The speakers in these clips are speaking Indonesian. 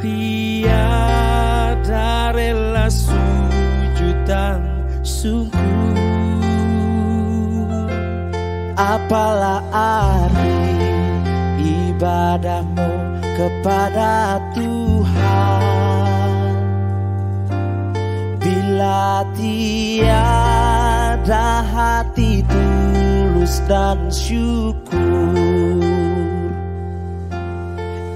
tiada rela sujud dan syukur, apalah arti ibadahmu kepada Tuhan bila tiada hati tulus dan syukur.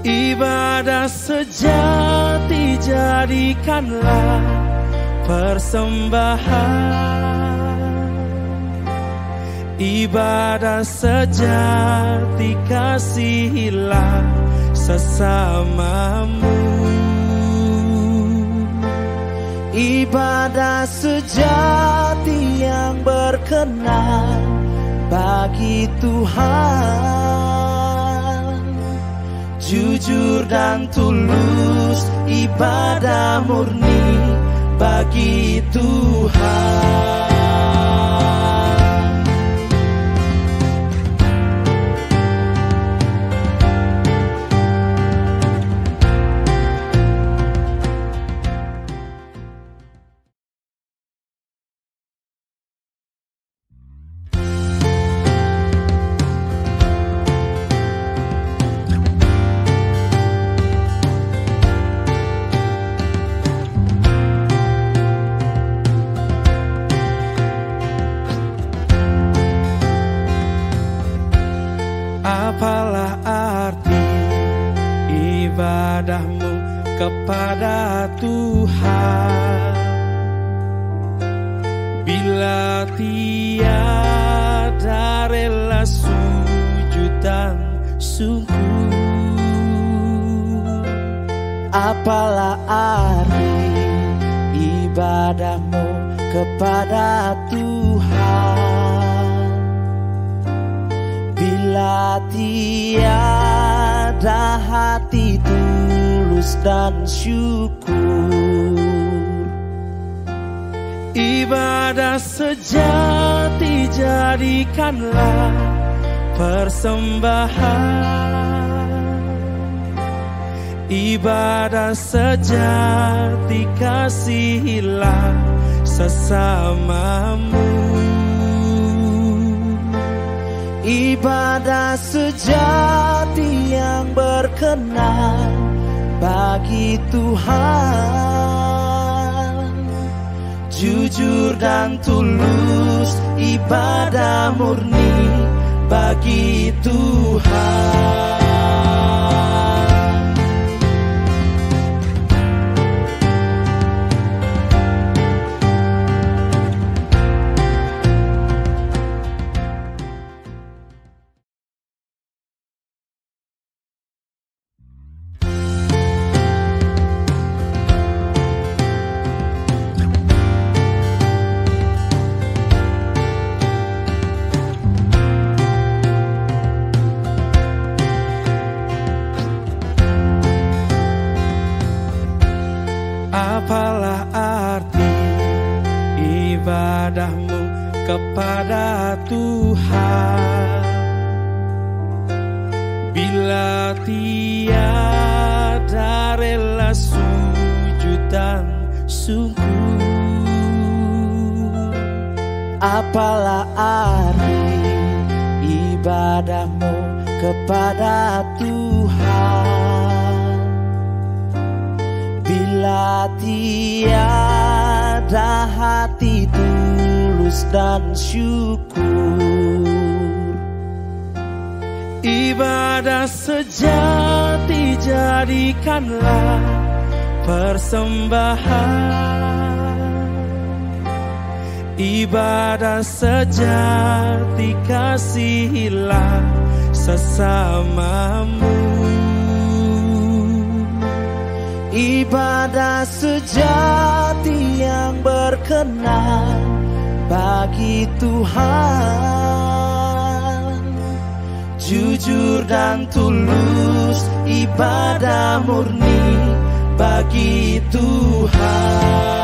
Ibadah sejati jadikanlah persembahan, ibadah sejati kasihilah sesamamu, ibadah sejati yang berkenan bagi Tuhan, jujur dan tulus ibadah murni bagi Tuhan. Apalah arti ibadahmu kepada Tuhan bila tiada rela sujud dan syukur, apalah arti ibadahmu kepada Tuhan bila tiada hati tulus dan syukur. Ibadah sejati jadikanlah persembahan, ibadah sejati kasihilah sesamamu, ibadah sejati yang berkenan bagi Tuhan, jujur dan tulus ibadah murni bagi Tuhan. Apalah arti ibadahmu kepada Tuhan bila tiada rela sujud dan syukur, apalah arti ibadahmu kepada Tuhan bila tiada hati tulus dan syukur. Ibadah sejati jadikanlah persembahan, ibadah sejati kasihilah sesamamu, ibadah sejati yang berkenan bagi Tuhan, jujur dan tulus ibadah murni bagi Tuhan.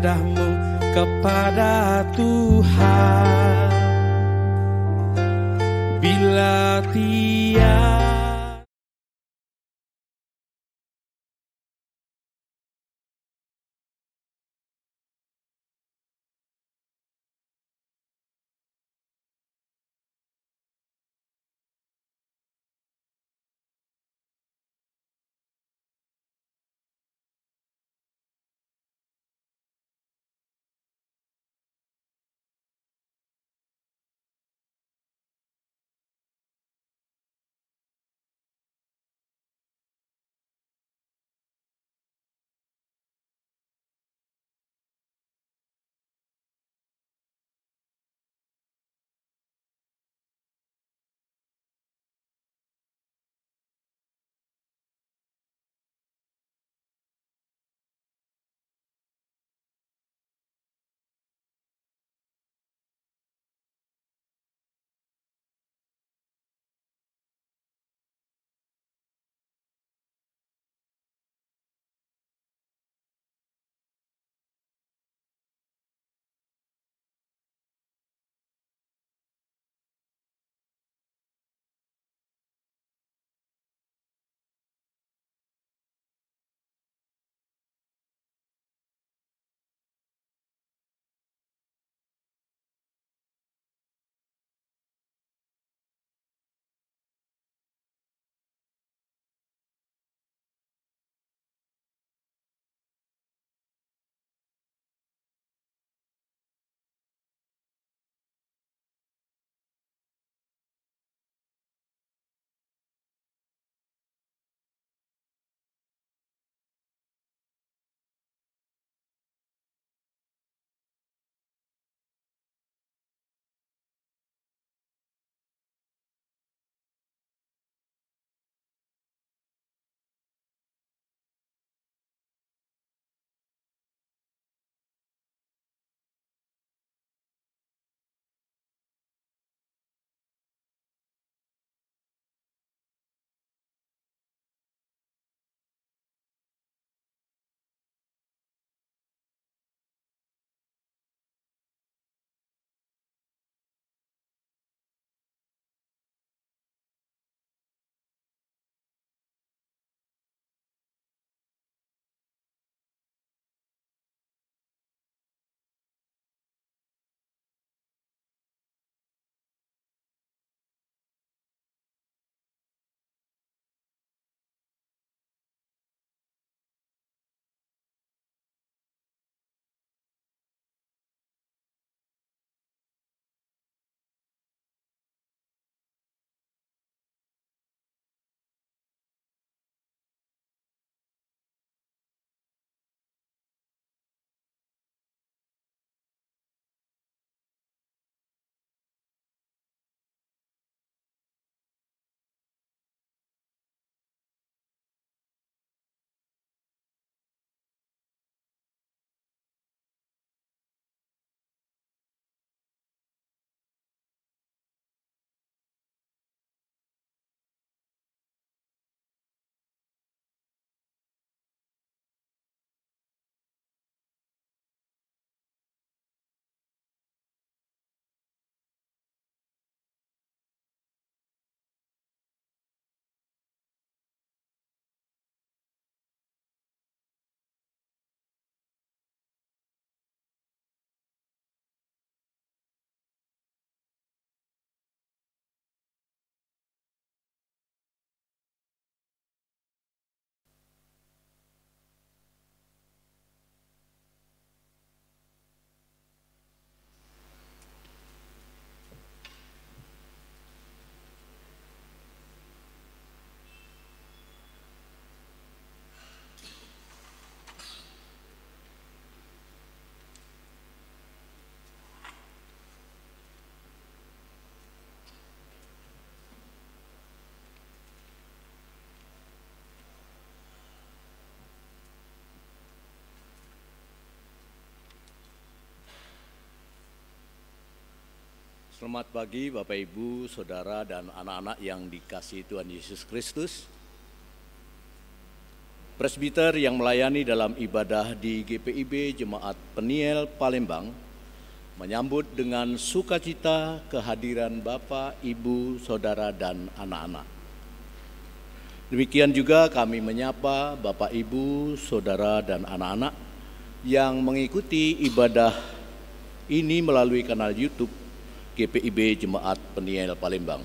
ibadahmu kepada Tuhan. Bila tiada Selamat pagi Bapak Ibu, Saudara dan anak-anak yang dikasihi Tuhan Yesus Kristus. presbiter yang melayani dalam ibadah di GPIB Jemaat Peniel Palembang menyambut dengan sukacita kehadiran Bapak, Ibu, Saudara, dan anak-anak. Demikian juga kami menyapa Bapak, Ibu, Saudara, dan anak-anak yang mengikuti ibadah ini melalui kanal YouTube GPIB Jemaat Peniel Palembang.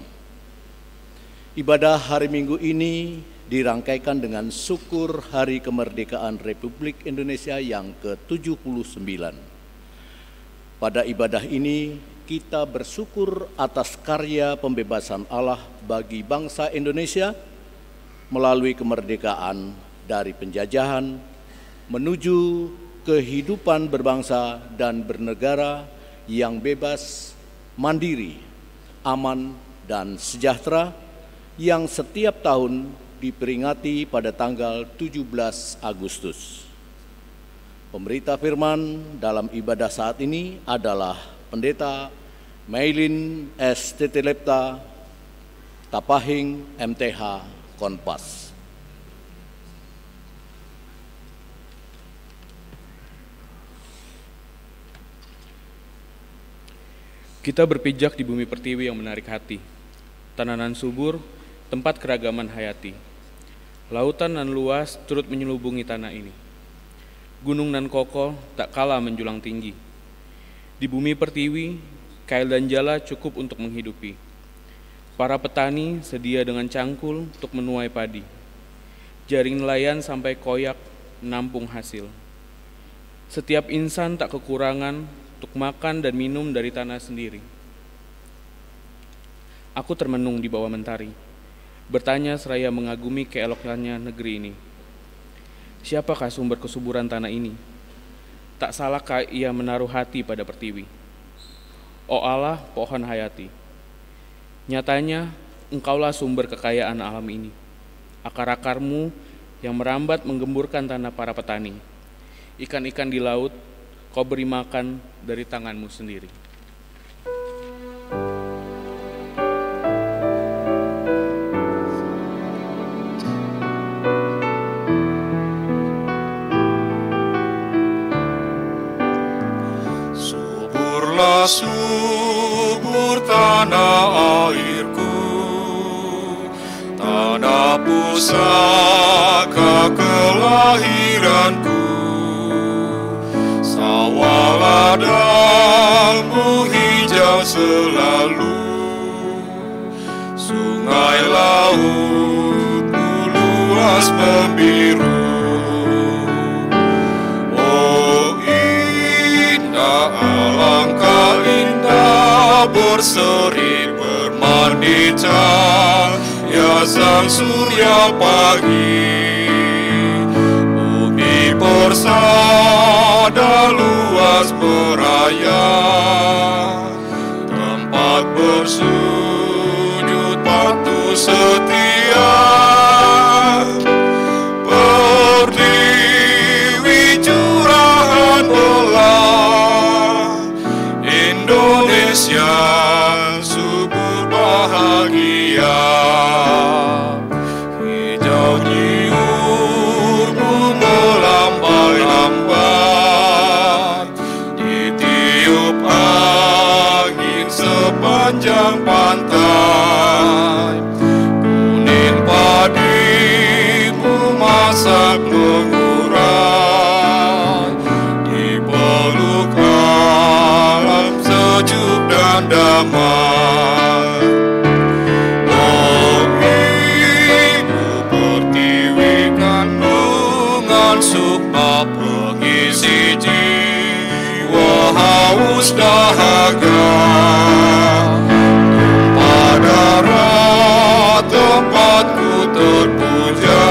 Ibadah hari Minggu ini dirangkaikan dengan syukur Hari Kemerdekaan Republik Indonesia yang ke-79. Pada ibadah ini, kita bersyukur atas karya pembebasan Allah bagi bangsa Indonesia melalui kemerdekaan dari penjajahan menuju kehidupan berbangsa dan bernegara yang bebas, mandiri, aman, dan sejahtera yang setiap tahun diperingati pada tanggal 17 Agustus. Pemberita firman dalam ibadah saat ini adalah Pendeta Maylin S. Tetelepta, Tapahing MTH Konpas. Kita berpijak di bumi pertiwi yang menarik hati, tananan subur, tempat keragaman hayati. Lautan nan luas turut menyelubungi tanah ini. Gunung nan kokoh tak kalah menjulang tinggi. Di bumi pertiwi, kail dan jala cukup untuk menghidupi. Para petani sedia dengan cangkul untuk menuai padi. Jaring nelayan sampai koyak menampung hasil. Setiap insan tak kekurangan untuk makan dan minum dari tanah sendiri. Aku termenung di bawah mentari, bertanya seraya mengagumi keelokannya negeri ini. Siapakah sumber kesuburan tanah ini? Tak salahkah ia menaruh hati pada pertiwi? Oh Allah, pohon hayati. Nyatanya, engkaulah sumber kekayaan alam ini. Akar-akarmu yang merambat menggemburkan tanah para petani. Ikan-ikan di laut, kau beri makan dari tanganmu sendiri. Subur tanah airku, tanah pusaka kelahiranku, sawah ladangmu hijau selalu, sungai lautmu luas membiru. Alangkah indah berseri bermandi cahaya sang surya pagi. Bumi persada luas meraya, tempat bersujud patuh setia. Pertiwi curahan belah Indonesia subur bahagia. Hijau nyiurmu melambai-lambai, ditiup angin sepanjang pantai. Kuning padimu masak mengurai, dipeluk alam sejuk dan damai. Oh ibu pertiwi kandungan sukma pengisi jiwa haus dahaga. Tumpah darah tempatku terpuja,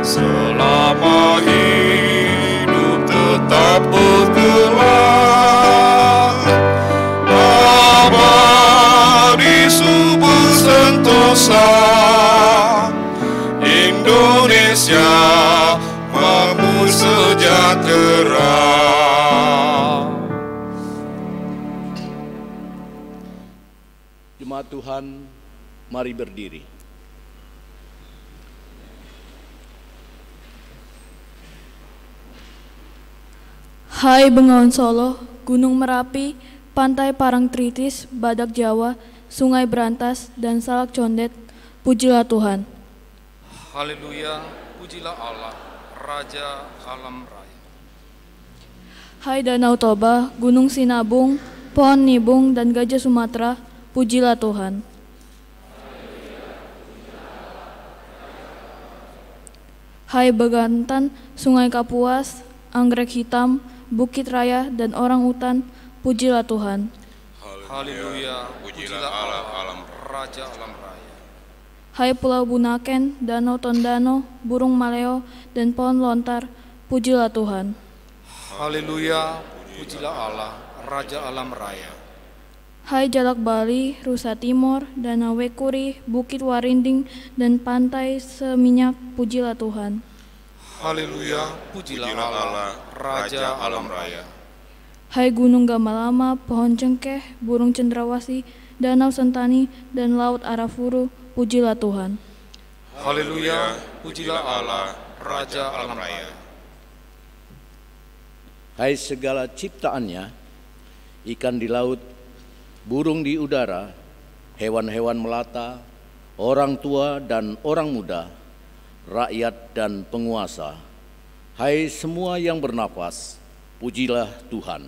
selama hidup tetap bergelar. Abadi subur sentosa Indonesia makmur sejahtera. Jemaat Tuhan, mari berdiri. Hai Bengawan Solo, Gunung Merapi, Pantai Parangtritis, Badak Jawa, Sungai Berantas, dan Salak Condet, pujilah Tuhan. Haleluya, pujilah Allah, Raja alam raya. Hai Danau Toba, Gunung Sinabung, Pohon Nibung, dan Gajah Sumatera, pujilah Tuhan. Hai Begantan, Sungai Kapuas, Anggrek Hitam, Bukit Raya, dan Orang Utan, pujilah Tuhan. Haleluya, pujilah Allah, Raja alam raya. Hai Pulau Bunaken, Danau Tondano, Burung Maleo, dan Pohon Lontar, pujilah Tuhan. Haleluya, pujilah Allah, Raja alam raya. Hai Jalak Bali, Rusa Timur, Danau Wekuri, Bukit Warinding, dan Pantai Seminyak, pujilah Tuhan. Haleluya, pujilah Allah, Raja alam raya. Hai Gunung Gamalama, Pohon Cengkeh, Burung Cendrawasih, Danau Sentani, dan Laut Arafuru, pujilah Tuhan. Haleluya, pujilah Allah, Raja alam raya. Hai segala ciptaannya, ikan di laut, burung di udara, hewan-hewan melata, orang tua dan orang muda, rakyat dan penguasa, hai semua yang bernapas, pujilah Tuhan.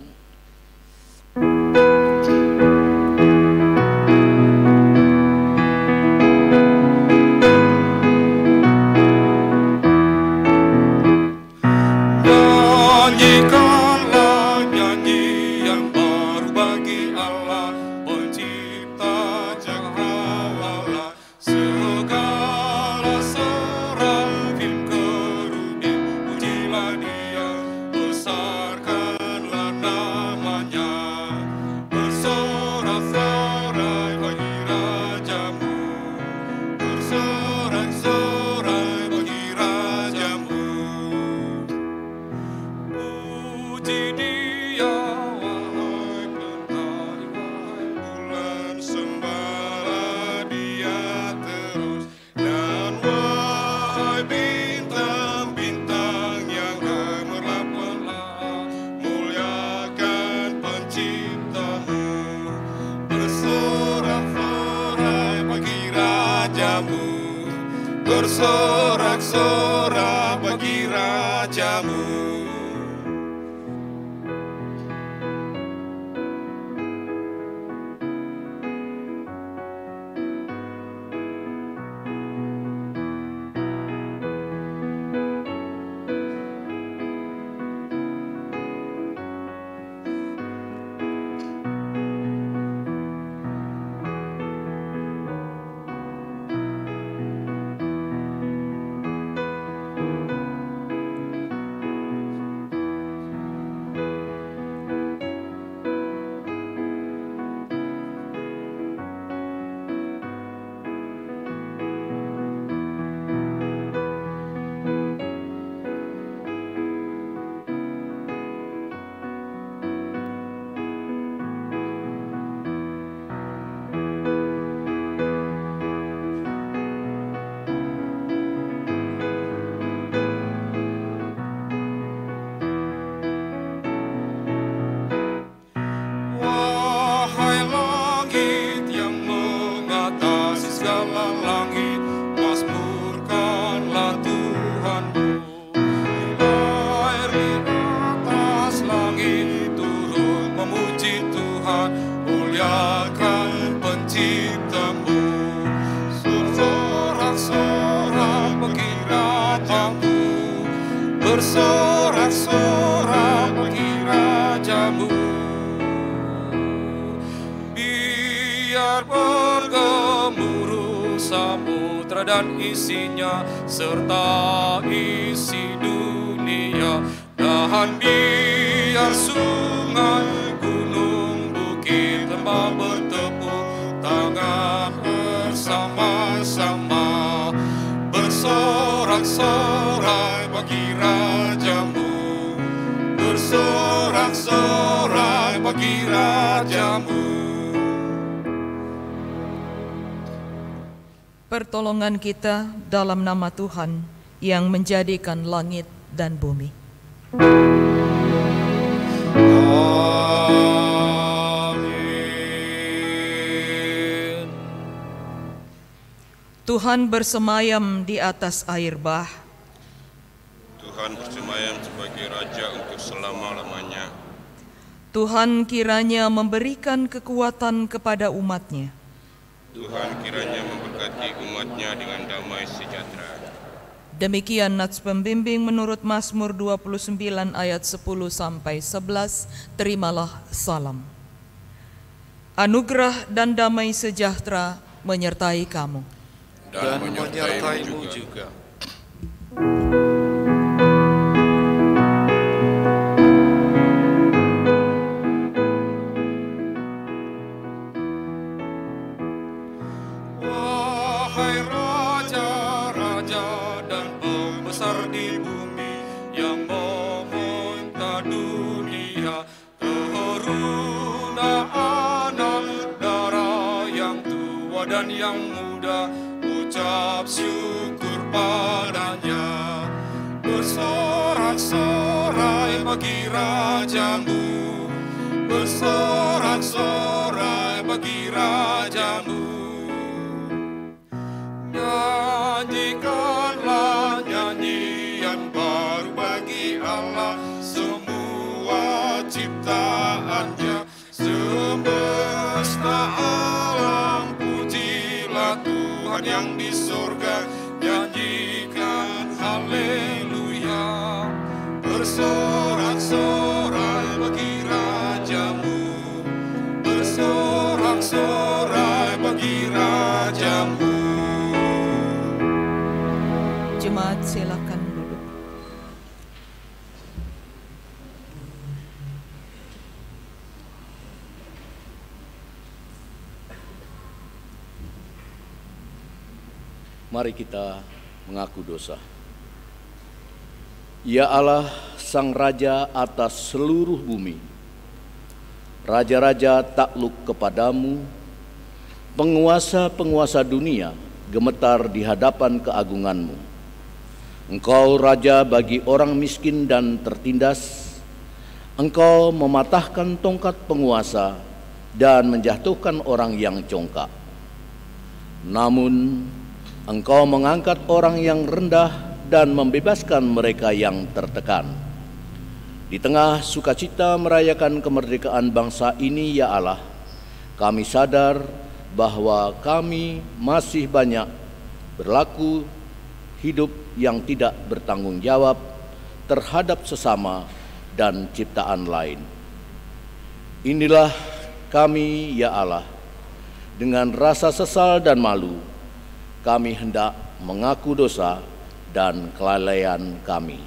Nyanyikanlah nyanyi yang baru bagi Allah, pencipta cakrawala. Segala serafim kerubi, pujilah Dia, besarkanlah namanya. Bersorak-sorai bagi rajamu, bersorak-sorai bagi rajamu. Puji Dia, wahai mentari, wahai bulan, sembahlah Dia terus. Dan wahai bintang-bintang yang gemerlap-merlap, muliakan penciptamu. Bersorak-sorai bagi rajamu, bersorak-sorai bagi rajamu. Wahai langit yang mengatasi segala langit, mazmurkanlah Tuhanmu. Air di atas langit turun memuji Tuhan, muliakan penciptamu. Bersorak-sorak bagi rajamu, bersorak-sorak bagi rajamu. Biar bergemuruh samudra dan isinya, serta isi dunia. Dan biar sungai, gunung, bukit, lembah bertepuk tangan bersama-sama. Bersorak-sorai bagi rajamu, bersorak-sorai bagi rajamu. Pertolongan kita dalam nama Tuhan yang menjadikan langit dan bumi. Tuhan bersemayam di atas air bah. Tuhan bersemayam sebagai Raja untuk selama-lamanya. Tuhan kiranya memberikan kekuatan kepada umat-Nya. Tuhan kiranya memberkati umat-Nya dengan damai sejahtera. Demikian nats pembimbing menurut Mazmur 29 ayat 10-11. Terimalah salam. Anugerah dan damai sejahtera menyertai kamu. Dan menyertaimu juga. Wahai raja-raja dan pembesar di bumi yang meminta dunia, teruna anak darah yang tua dan yang muda, ucap syukur padanya. Bersorak-sorai bagi rajamu, bersorak-sorai bagi rajamu. Nyanyikanlah nyanyian baru bagi Allah, semua ciptaannya. Semesta alam pujilah Tuhan yang di surga, nyanyikan haleluya. Bersorak-sorai bagi rajamu, bersorak-sorai bagi rajamu. Jemaat silakan duduk. Mari kita mengaku dosa. Ya Allah, Sang Raja atas seluruh bumi, raja-raja takluk kepadamu, penguasa-penguasa dunia gemetar di hadapan keagunganmu. Engkau Raja bagi orang miskin dan tertindas. Engkau mematahkan tongkat penguasa dan menjatuhkan orang yang congkak. Namun, Engkau mengangkat orang yang rendah dan membebaskan mereka yang tertekan. Di tengah sukacita merayakan kemerdekaan bangsa ini, ya Allah, kami sadar bahwa kami masih banyak berlaku hidup yang tidak bertanggung jawab terhadap sesama dan ciptaan lain. Inilah kami, ya Allah, dengan rasa sesal dan malu, kami hendak mengaku dosa dan kelalaian kami.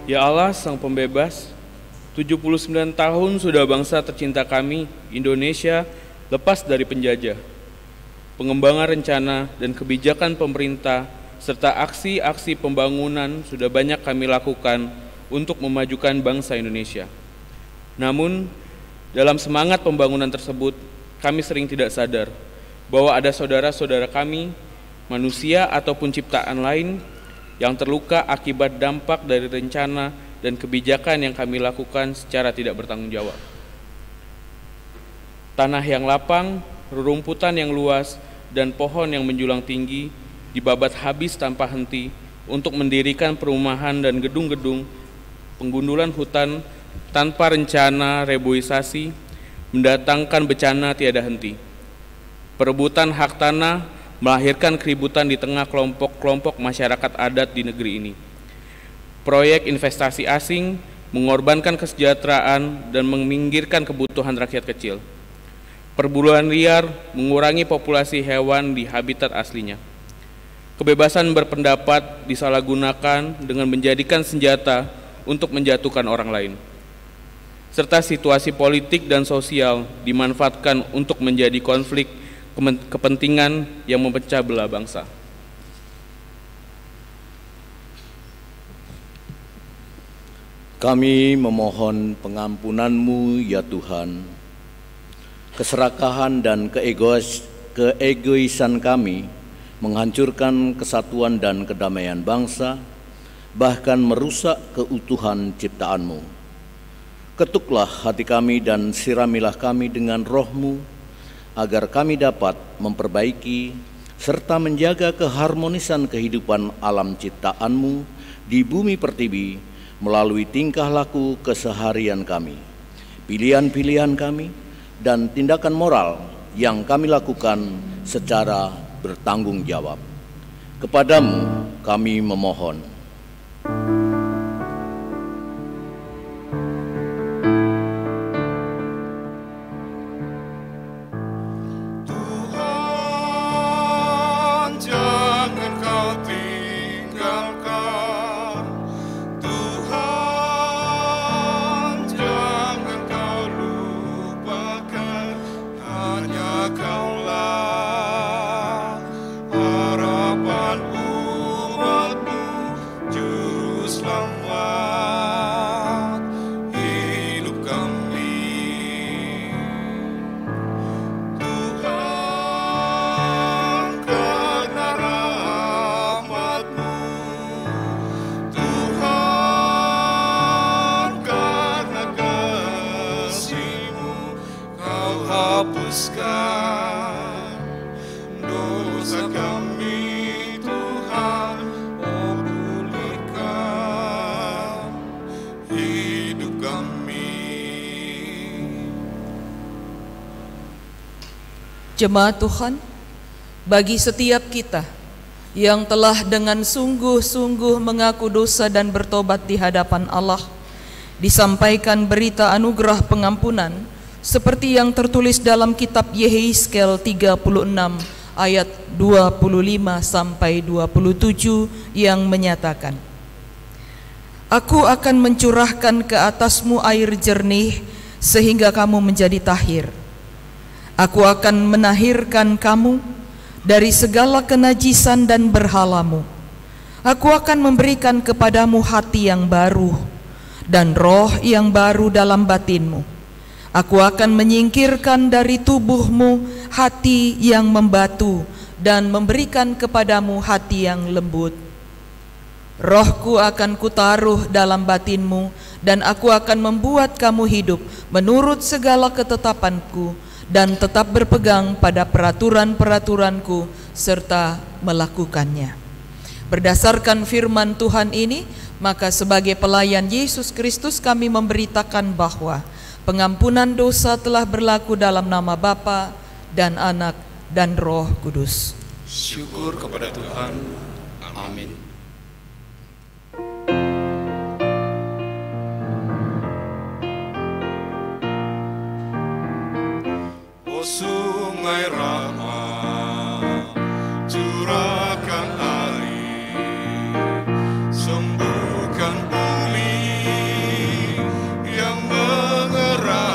Ya Allah, Sang Pembebas, 79 tahun sudah bangsa tercinta kami, Indonesia, lepas dari penjajah. Pengembangan rencana dan kebijakan pemerintah serta aksi-aksi pembangunan sudah banyak kami lakukan untuk memajukan bangsa Indonesia. Namun, dalam semangat pembangunan tersebut, kami sering tidak sadar bahwa ada saudara-saudara kami, manusia ataupun ciptaan lain, yang terluka akibat dampak dari rencana dan kebijakan yang kami lakukan secara tidak bertanggung jawab. Tanah yang lapang, rerumputan yang luas, dan pohon yang menjulang tinggi dibabat habis tanpa henti untuk mendirikan perumahan dan gedung-gedung, penggundulan hutan tanpa rencana reboisasi, mendatangkan bencana tiada henti. Perebutan hak tanah melahirkan keributan di tengah kelompok-kelompok masyarakat adat di negeri ini. Proyek investasi asing mengorbankan kesejahteraan dan meminggirkan kebutuhan rakyat kecil. Perburuan liar mengurangi populasi hewan di habitat aslinya. Kebebasan berpendapat disalahgunakan dengan menjadikan senjata untuk menjatuhkan orang lain. Serta situasi politik dan sosial dimanfaatkan untuk menjadi konflik kepentingan yang memecah belah bangsa. Kami memohon pengampunan-Mu ya Tuhan. Keserakahan dan keegoisan kami menghancurkan kesatuan dan kedamaian bangsa, bahkan merusak keutuhan ciptaan-Mu. Ketuklah hati kami dan siramilah kami dengan roh-Mu, agar kami dapat memperbaiki serta menjaga keharmonisan kehidupan alam ciptaan-Mu di bumi pertiwi melalui tingkah laku keseharian kami, pilihan-pilihan kami, dan tindakan moral yang kami lakukan secara bertanggung jawab. Kepadamu kami memohon. Jemaat Tuhan, bagi setiap kita yang telah dengan sungguh-sungguh mengaku dosa dan bertobat di hadapan Allah, disampaikan berita anugerah pengampunan seperti yang tertulis dalam kitab Yehezkel 36 ayat 25 sampai 27 yang menyatakan, Aku akan mencurahkan ke atasmu air jernih sehingga kamu menjadi tahir. Aku akan menahirkan kamu dari segala kenajisan dan berhalamu. Aku akan memberikan kepadamu hati yang baru dan roh yang baru dalam batinmu. Aku akan menyingkirkan dari tubuhmu hati yang membatu dan memberikan kepadamu hati yang lembut. Rohku akan kutaruh dalam batinmu dan aku akan membuat kamu hidup menurut segala ketetapanku dan tetap berpegang pada peraturan-peraturanku serta melakukannya. Berdasarkan firman Tuhan ini, maka sebagai pelayan Yesus Kristus kami memberitakan bahwa pengampunan dosa telah berlaku dalam nama Bapa dan Anak dan Roh Kudus. Syukur kepada Tuhan. Amin. Sungai rahmat, curahkan air, sembuhkan bumi yang mengerang.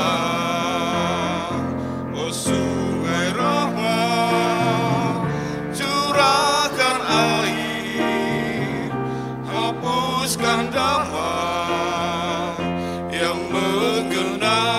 Oh sungai rahmat, curahkan air, hapuskan damai yang menggenang.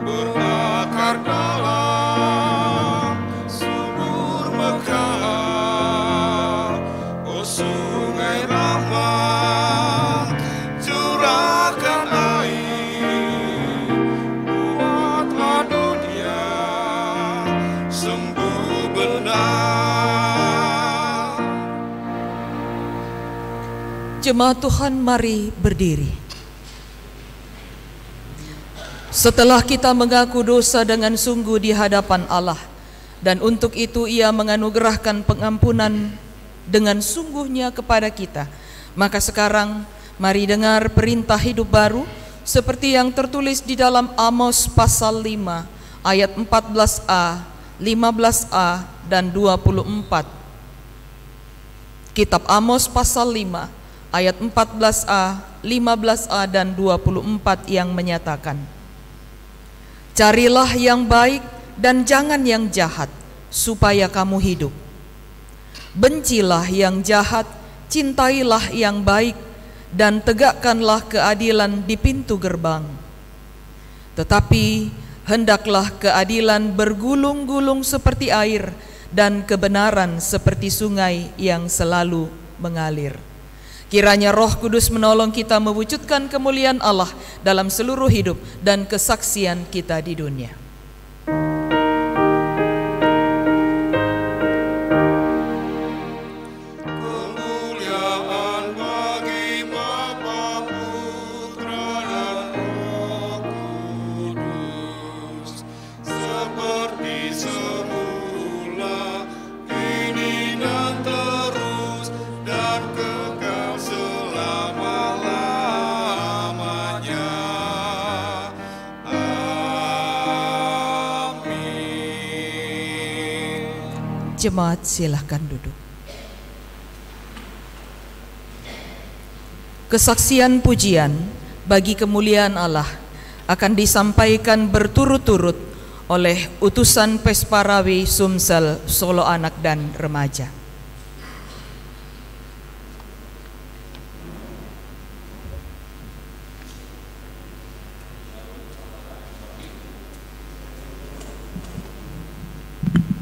Berakar dalam Jemaat Tuhan, mari berdiri. Setelah kita mengaku dosa dengan sungguh di hadapan Allah, dan untuk itu Ia menganugerahkan pengampunan dengan sungguhnya kepada kita, maka sekarang mari dengar perintah hidup baru seperti yang tertulis di dalam Amos pasal 5 ayat 14a, 15a, dan 24. Kitab Amos pasal 5 ayat 14a, 15a, dan 24 yang menyatakan, carilah yang baik dan jangan yang jahat, supaya kamu hidup. Bencilah yang jahat, cintailah yang baik, dan tegakkanlah keadilan di pintu gerbang. Tetapi hendaklah keadilan bergulung-gulung seperti air, dan kebenaran seperti sungai yang selalu mengalir. Kiranya Roh Kudus menolong kita mewujudkan kemuliaan Allah dalam seluruh hidup dan kesaksian kita di dunia. Kemuliaan bagi Bapa, Putra, dan Roh Kudus, seperti semula, kini dan terus, dan kekal selama-lamanya. Amin. Jemaat, silahkan duduk. Kesaksian pujian bagi kemuliaan Allah akan disampaikan berturut-turut oleh utusan Pesparawi Sumsel Solo Anak dan Remaja.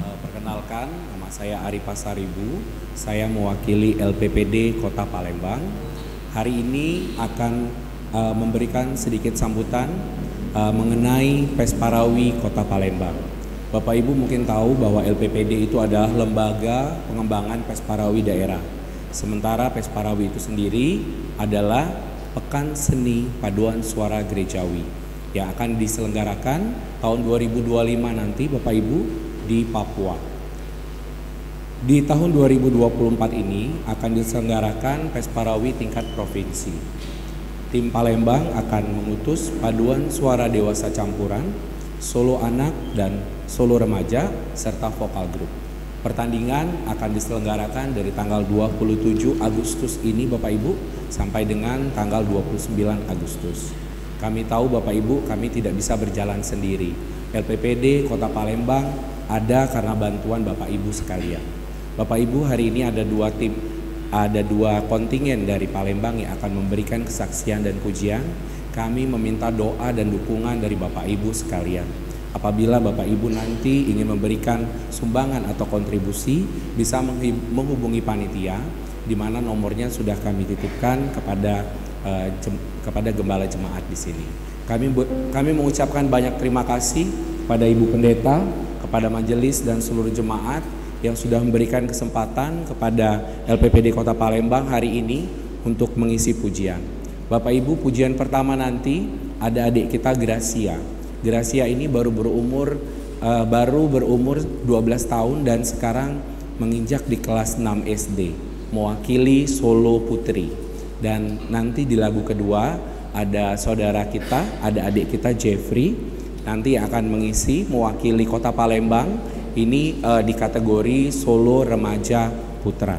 Perkenalkan, nama saya Ari Pasaribu. Saya mewakili LPPD Kota Palembang. Hari ini akan memberikan sedikit sambutan mengenai Pesparawi Kota Palembang. Bapak Ibu mungkin tahu bahwa LPPD itu adalah lembaga pengembangan Pesparawi daerah. Sementara Pesparawi itu sendiri adalah Pekan Seni Paduan Suara Gerejawi yang akan diselenggarakan tahun 2025 nanti Bapak Ibu di Papua. Di tahun 2024 ini akan diselenggarakan Pesparawi tingkat provinsi. Tim Palembang akan mengutus paduan suara dewasa campuran, solo anak, dan solo remaja, serta vokal grup. Pertandingan akan diselenggarakan dari tanggal 27 Agustus ini Bapak Ibu sampai dengan tanggal 29 Agustus. Kami tahu Bapak Ibu, kami tidak bisa berjalan sendiri. LPPD Kota Palembang ada karena bantuan Bapak Ibu sekalian. Bapak Ibu, hari ini ada dua kontingen dari Palembang yang akan memberikan kesaksian dan pujian. Kami meminta doa dan dukungan dari Bapak Ibu sekalian. Apabila Bapak Ibu nanti ingin memberikan sumbangan atau kontribusi, bisa menghubungi panitia, di mana nomornya sudah kami titipkan kepada gembala jemaat di sini. Kami mengucapkan banyak terima kasih kepada Ibu Pendeta, kepada majelis dan seluruh jemaat yang sudah memberikan kesempatan kepada LPPD Kota Palembang hari ini untuk mengisi pujian. Bapak Ibu, pujian pertama nanti ada adik kita Gracia. Gracia ini baru berumur 12 tahun dan sekarang menginjak di kelas 6 SD, mewakili Solo Putri. Dan nanti di lagu kedua ada saudara kita, ada adik kita Jeffrey, nanti akan mengisi mewakili Kota Palembang. Ini di kategori Solo Remaja Putra.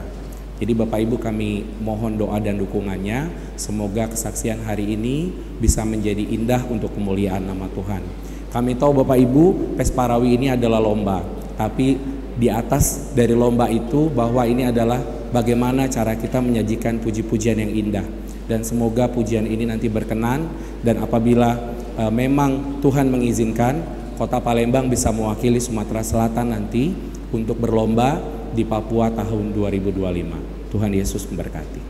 Jadi Bapak Ibu, kami mohon doa dan dukungannya. Semoga kesaksian hari ini bisa menjadi indah untuk kemuliaan nama Tuhan. Kami tahu Bapak Ibu, Pesparawi ini adalah lomba, tapi di atas dari lomba itu bahwa ini adalah bagaimana cara kita menyajikan puji-pujian yang indah. Dan semoga pujian ini nanti berkenan, dan apabila memang Tuhan mengizinkan, Kota Palembang bisa mewakili Sumatera Selatan nanti untuk berlomba di Papua tahun 2025. Tuhan Yesus memberkati.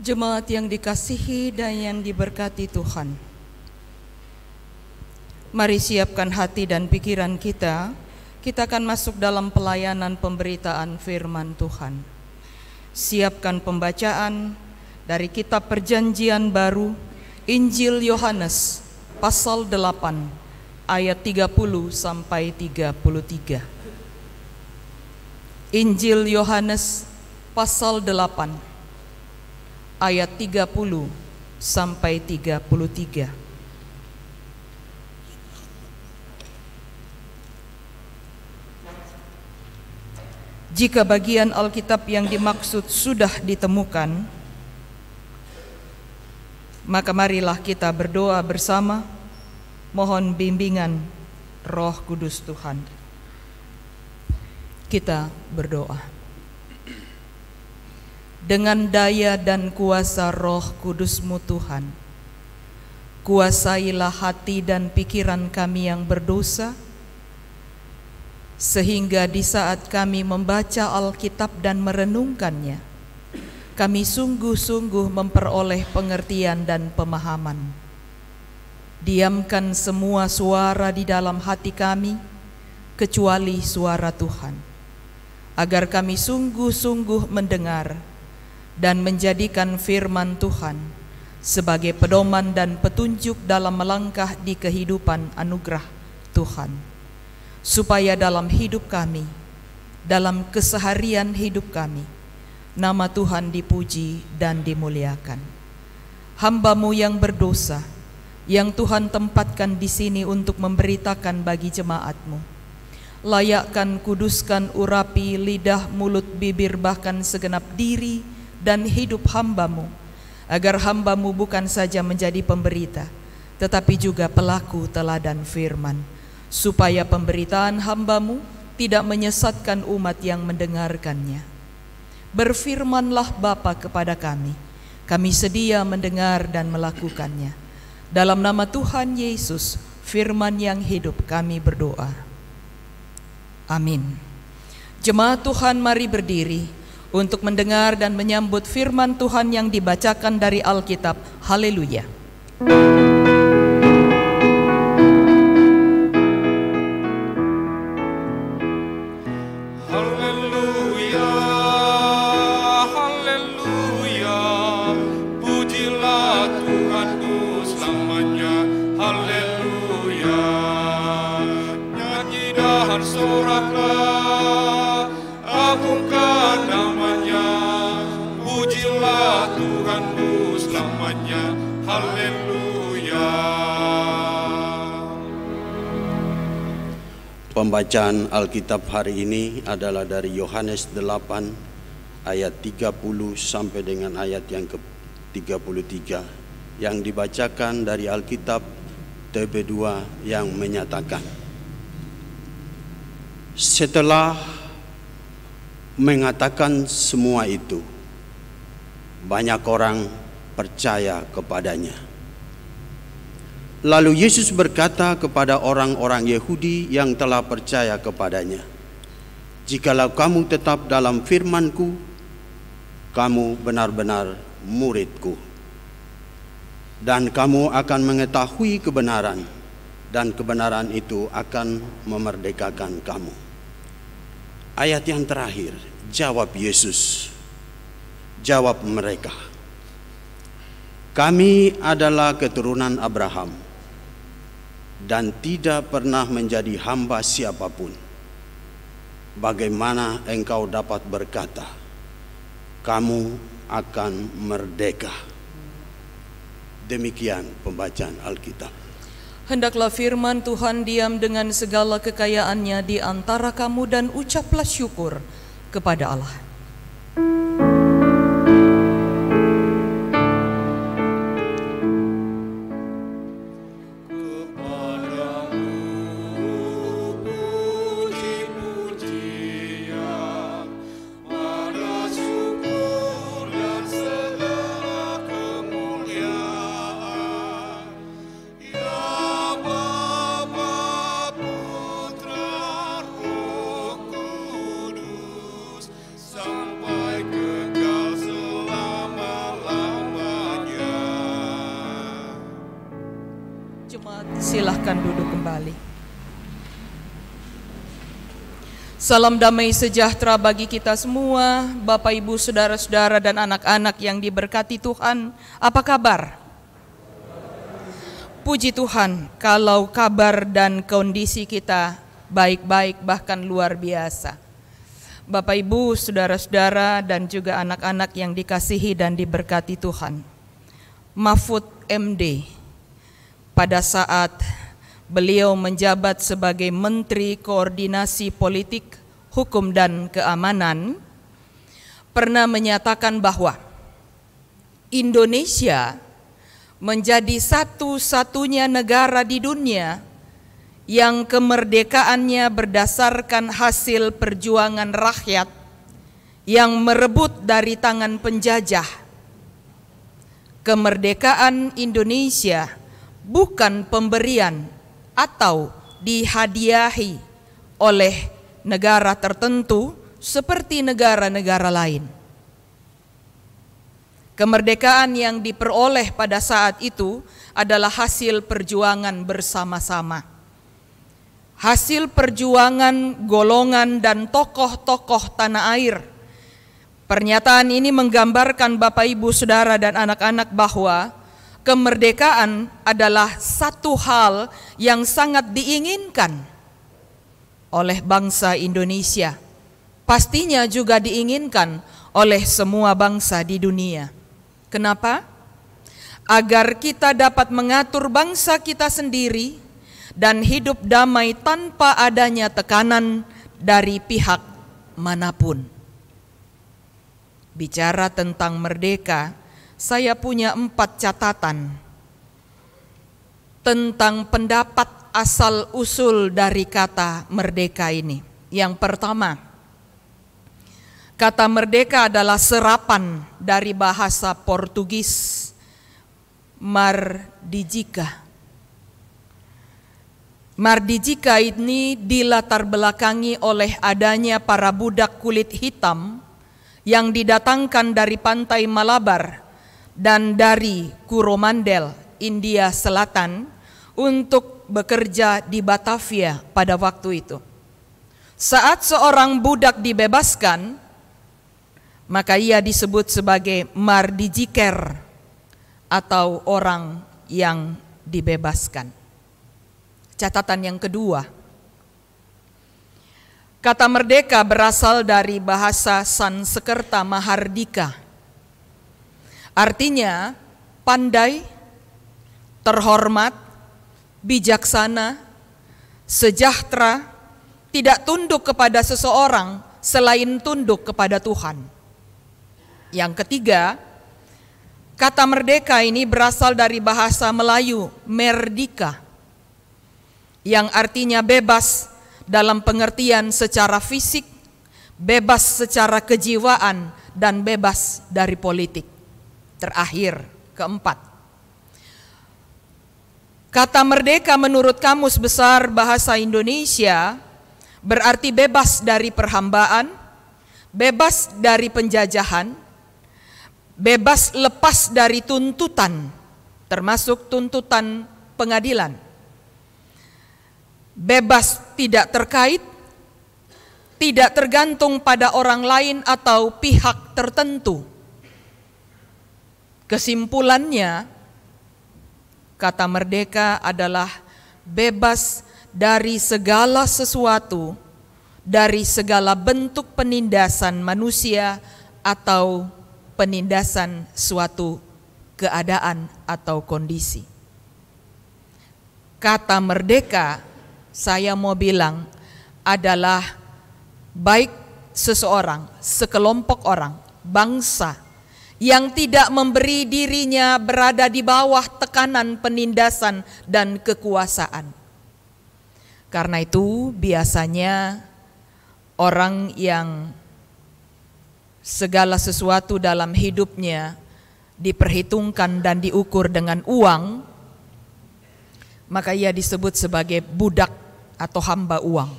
Jemaat yang dikasihi dan yang diberkati Tuhan, mari siapkan hati dan pikiran kita. Kita akan masuk dalam pelayanan pemberitaan firman Tuhan. Siapkan pembacaan dari kitab Perjanjian Baru, Injil Yohanes pasal 8 ayat 30 sampai 33. Injil Yohanes pasal 8 ayat 30 sampai 33. Jika bagian Alkitab yang dimaksud sudah ditemukan, maka marilah kita berdoa bersama, mohon bimbingan Roh Kudus Tuhan. Kita berdoa. Dengan daya dan kuasa Roh Kudus-Mu Tuhan, kuasailah hati dan pikiran kami yang berdosa, sehingga di saat kami membaca Alkitab dan merenungkannya, kami sungguh-sungguh memperoleh pengertian dan pemahaman. Diamkan semua suara di dalam hati kami, kecuali suara Tuhan, agar kami sungguh-sungguh mendengar dan menjadikan firman Tuhan sebagai pedoman dan petunjuk dalam melangkah di kehidupan anugerah Tuhan, supaya dalam hidup kami, dalam keseharian hidup kami, nama Tuhan dipuji dan dimuliakan. Hamba-Mu yang berdosa, yang Tuhan tempatkan di sini untuk memberitakan bagi jemaat-Mu, layakkan, kuduskan, urapi lidah, mulut, bibir, bahkan segenap diri dan hidup hamba-Mu, agar hamba-Mu bukan saja menjadi pemberita, tetapi juga pelaku teladan firman, supaya pemberitaan hamba-Mu tidak menyesatkan umat yang mendengarkannya. Berfirmanlah Bapa kepada kami, kami sedia mendengar dan melakukannya. Dalam nama Tuhan Yesus, firman yang hidup, kami berdoa. Amin. Jemaat Tuhan, mari berdiri untuk mendengar dan menyambut firman Tuhan yang dibacakan dari Alkitab. Haleluya. Haleluya, haleluya, pujilah Tuhanku selamanya. Haleluya, nyanyi dan soraklah, agungkan namanya, pujilah Tuhanmu selamanya. haleluya. Pembacaan Alkitab hari ini adalah dari Yohanes 8 ayat 30 sampai dengan ayat yang ke-33 yang dibacakan dari Alkitab TB2 yang menyatakan, setelah mengatakan semua itu, banyak orang percaya kepadanya. Lalu Yesus berkata kepada orang-orang Yahudi yang telah percaya kepadanya, jikalau kamu tetap dalam firman-Ku, kamu benar-benar murid-Ku, dan kamu akan mengetahui kebenaran, dan kebenaran itu akan memerdekakan kamu. Ayat yang terakhir, jawab Yesus, jawab mereka, kami adalah keturunan Abraham dan tidak pernah menjadi hamba siapapun. Bagaimana engkau dapat berkata, kamu akan merdeka? Demikian pembacaan Alkitab. Hendaklah firman Tuhan diam dengan segala kekayaannya di antara kamu dan ucaplah syukur kepada Allah. Silahkan duduk kembali. Salam damai sejahtera bagi kita semua, Bapak, Ibu, Saudara-saudara, dan anak-anak yang diberkati Tuhan. Apa kabar? Puji Tuhan, kalau kabar dan kondisi kita baik-baik, bahkan luar biasa. Bapak, Ibu, Saudara-saudara, dan juga anak-anak yang dikasihi dan diberkati Tuhan. Mahfud MD, pada saat beliau menjabat sebagai Menteri Koordinasi Politik, Hukum dan Keamanan, pernah menyatakan bahwa Indonesia menjadi satu-satunya negara di dunia yang kemerdekaannya berdasarkan hasil perjuangan rakyat yang merebut dari tangan penjajah. Kemerdekaan Indonesia bukan pemberian atau dihadiahi oleh negara tertentu seperti negara-negara lain. Kemerdekaan yang diperoleh pada saat itu adalah hasil perjuangan bersama-sama. Hasil perjuangan golongan dan tokoh-tokoh tanah air. Pernyataan ini menggambarkan Bapak, Ibu, Saudara, dan anak-anak bahwa kemerdekaan adalah satu hal yang sangat diinginkan oleh bangsa Indonesia. Pastinya juga diinginkan oleh semua bangsa di dunia. Kenapa? Agar kita dapat mengatur bangsa kita sendiri dan hidup damai tanpa adanya tekanan dari pihak manapun. Bicara tentang merdeka, saya punya 4 catatan tentang pendapat asal-usul dari kata merdeka ini. Yang pertama, kata merdeka adalah serapan dari bahasa Portugis mardijika. Mardijika ini dilatar belakangi oleh adanya para budak kulit hitam yang didatangkan dari pantai Malabar dan dari Coromandel, India Selatan, untuk bekerja di Batavia pada waktu itu. Saat seorang budak dibebaskan, maka ia disebut sebagai mardijiker atau orang yang dibebaskan. Catatan yang kedua, kata merdeka berasal dari bahasa Sanskerta Mahardika. Artinya pandai, terhormat, bijaksana, sejahtera, tidak tunduk kepada seseorang selain tunduk kepada Tuhan. Yang ketiga, kata merdeka ini berasal dari bahasa Melayu, merdika, yang artinya bebas dalam pengertian secara fisik, bebas secara kejiwaan, dan bebas dari politik. Terakhir, keempat, kata merdeka menurut Kamus Besar Bahasa Indonesia berarti bebas dari perhambaan, bebas dari penjajahan, bebas lepas dari tuntutan, termasuk tuntutan pengadilan, bebas tidak terkait, tidak tergantung pada orang lain atau pihak tertentu. Kesimpulannya, kata merdeka adalah bebas dari segala sesuatu, dari segala bentuk penindasan manusia atau penindasan suatu keadaan atau kondisi. Kata merdeka, saya mau bilang, adalah baik seseorang, sekelompok orang, bangsa yang tidak memberi dirinya berada di bawah tekanan penindasan dan kekuasaan. Karena itu biasanya orang yang segala sesuatu dalam hidupnya diperhitungkan dan diukur dengan uang, maka ia disebut sebagai budak atau hamba uang.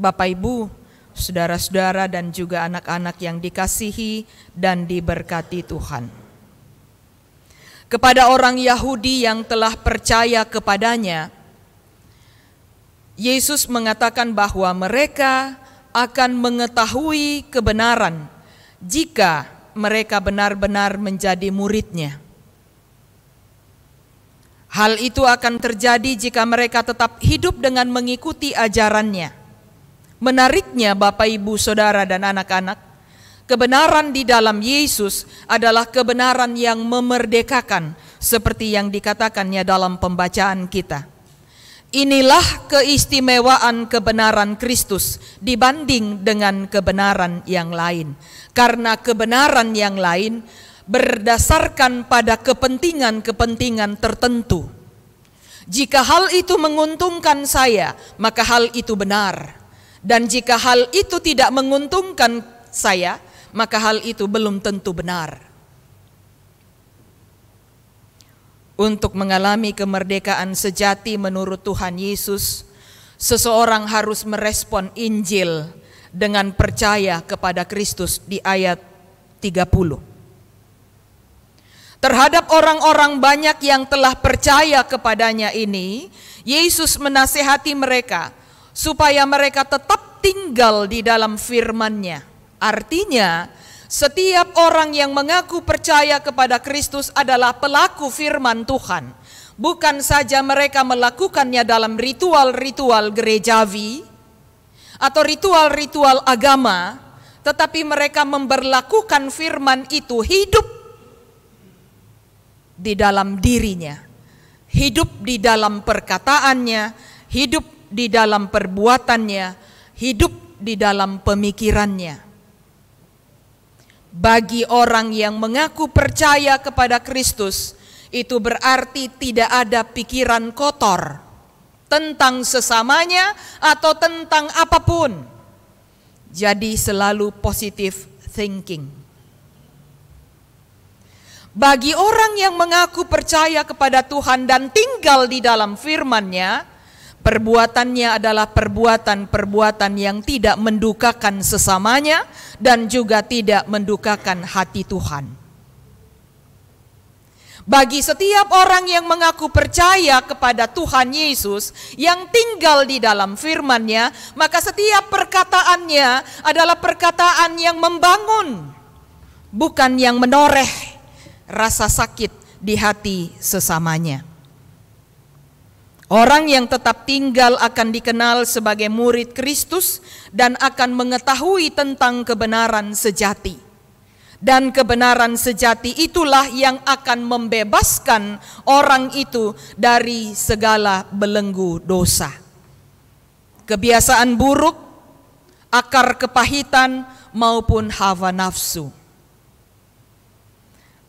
Bapak Ibu, saudara-saudara dan juga anak-anak yang dikasihi dan diberkati Tuhan. Kepada orang Yahudi yang telah percaya kepadanya, Yesus mengatakan bahwa mereka akan mengetahui kebenaran jika mereka benar-benar menjadi murid-Nya. Hal itu akan terjadi jika mereka tetap hidup dengan mengikuti ajaran-Nya. Menariknya Bapak, Ibu, Saudara, dan anak-anak, kebenaran di dalam Yesus adalah kebenaran yang memerdekakan, seperti yang dikatakannya dalam pembacaan kita. Inilah keistimewaan kebenaran Kristus dibanding dengan kebenaran yang lain. Karena kebenaran yang lain berdasarkan pada kepentingan-kepentingan tertentu. Jika hal itu menguntungkan saya, maka hal itu benar. Dan jika hal itu tidak menguntungkan saya, maka hal itu belum tentu benar. Untuk mengalami kemerdekaan sejati menurut Tuhan Yesus, seseorang harus merespon Injil dengan percaya kepada Kristus di ayat 30. Terhadap orang-orang banyak yang telah percaya kepadanya ini, Yesus menasihati mereka supaya mereka tetap tinggal di dalam firman-Nya. Artinya, setiap orang yang mengaku percaya kepada Kristus adalah pelaku firman Tuhan. Bukan saja mereka melakukannya dalam ritual-ritual gerejawi atau ritual-ritual agama, tetapi mereka memberlakukan firman itu hidup di dalam dirinya, hidup di dalam perkataannya, hidup di dalam perbuatannya, hidup di dalam pemikirannya. Bagi orang yang mengaku percaya kepada Kristus, itu berarti tidak ada pikiran kotor tentang sesamanya atau tentang apapun. Jadi selalu positive thinking. Bagi orang yang mengaku percaya kepada Tuhan dan tinggal di dalam firman-Nya, perbuatannya adalah perbuatan-perbuatan yang tidak mendukakan sesamanya dan juga tidak mendukakan hati Tuhan. Bagi setiap orang yang mengaku percaya kepada Tuhan Yesus yang tinggal di dalam firman-Nya, maka setiap perkataannya adalah perkataan yang membangun, bukan yang menoreh rasa sakit di hati sesamanya. Orang yang tetap tinggal akan dikenal sebagai murid Kristus dan akan mengetahui tentang kebenaran sejati. Dan kebenaran sejati itulah yang akan membebaskan orang itu dari segala belenggu dosa. Kebiasaan buruk, akar kepahitan, maupun hawa nafsu.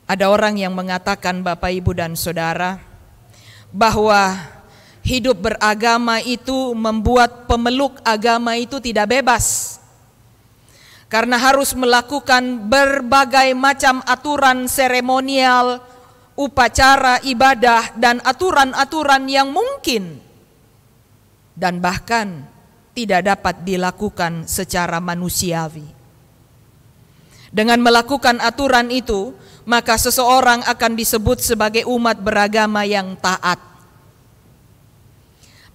Ada orang yang mengatakan, Bapak, Ibu, dan Saudara, bahwa hidup beragama itu membuat pemeluk agama itu tidak bebas. Karena harus melakukan berbagai macam aturan seremonial, upacara, ibadah, dan aturan-aturan yang mungkin dan bahkan tidak dapat dilakukan secara manusiawi. Dengan melakukan aturan itu, maka seseorang akan disebut sebagai umat beragama yang taat.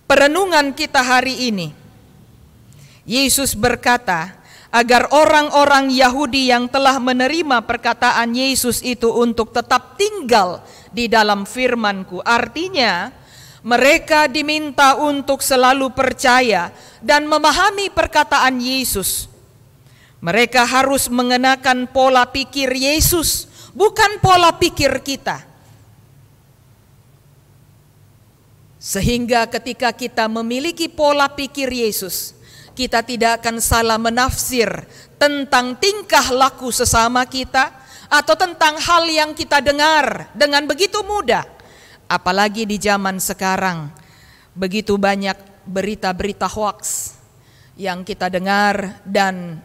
Perenungan kita hari ini, Yesus berkata, agar orang-orang Yahudi yang telah menerima perkataan Yesus itu untuk tetap tinggal di dalam firman-Ku. Artinya, mereka diminta untuk selalu percaya dan memahami perkataan Yesus. Mereka harus mengenakan pola pikir Yesus, bukan pola pikir kita. Sehingga ketika kita memiliki pola pikir Yesus, kita tidak akan salah menafsir tentang tingkah laku sesama kita atau tentang hal yang kita dengar dengan begitu mudah. Apalagi di zaman sekarang, begitu banyak berita-berita hoax yang kita dengar dan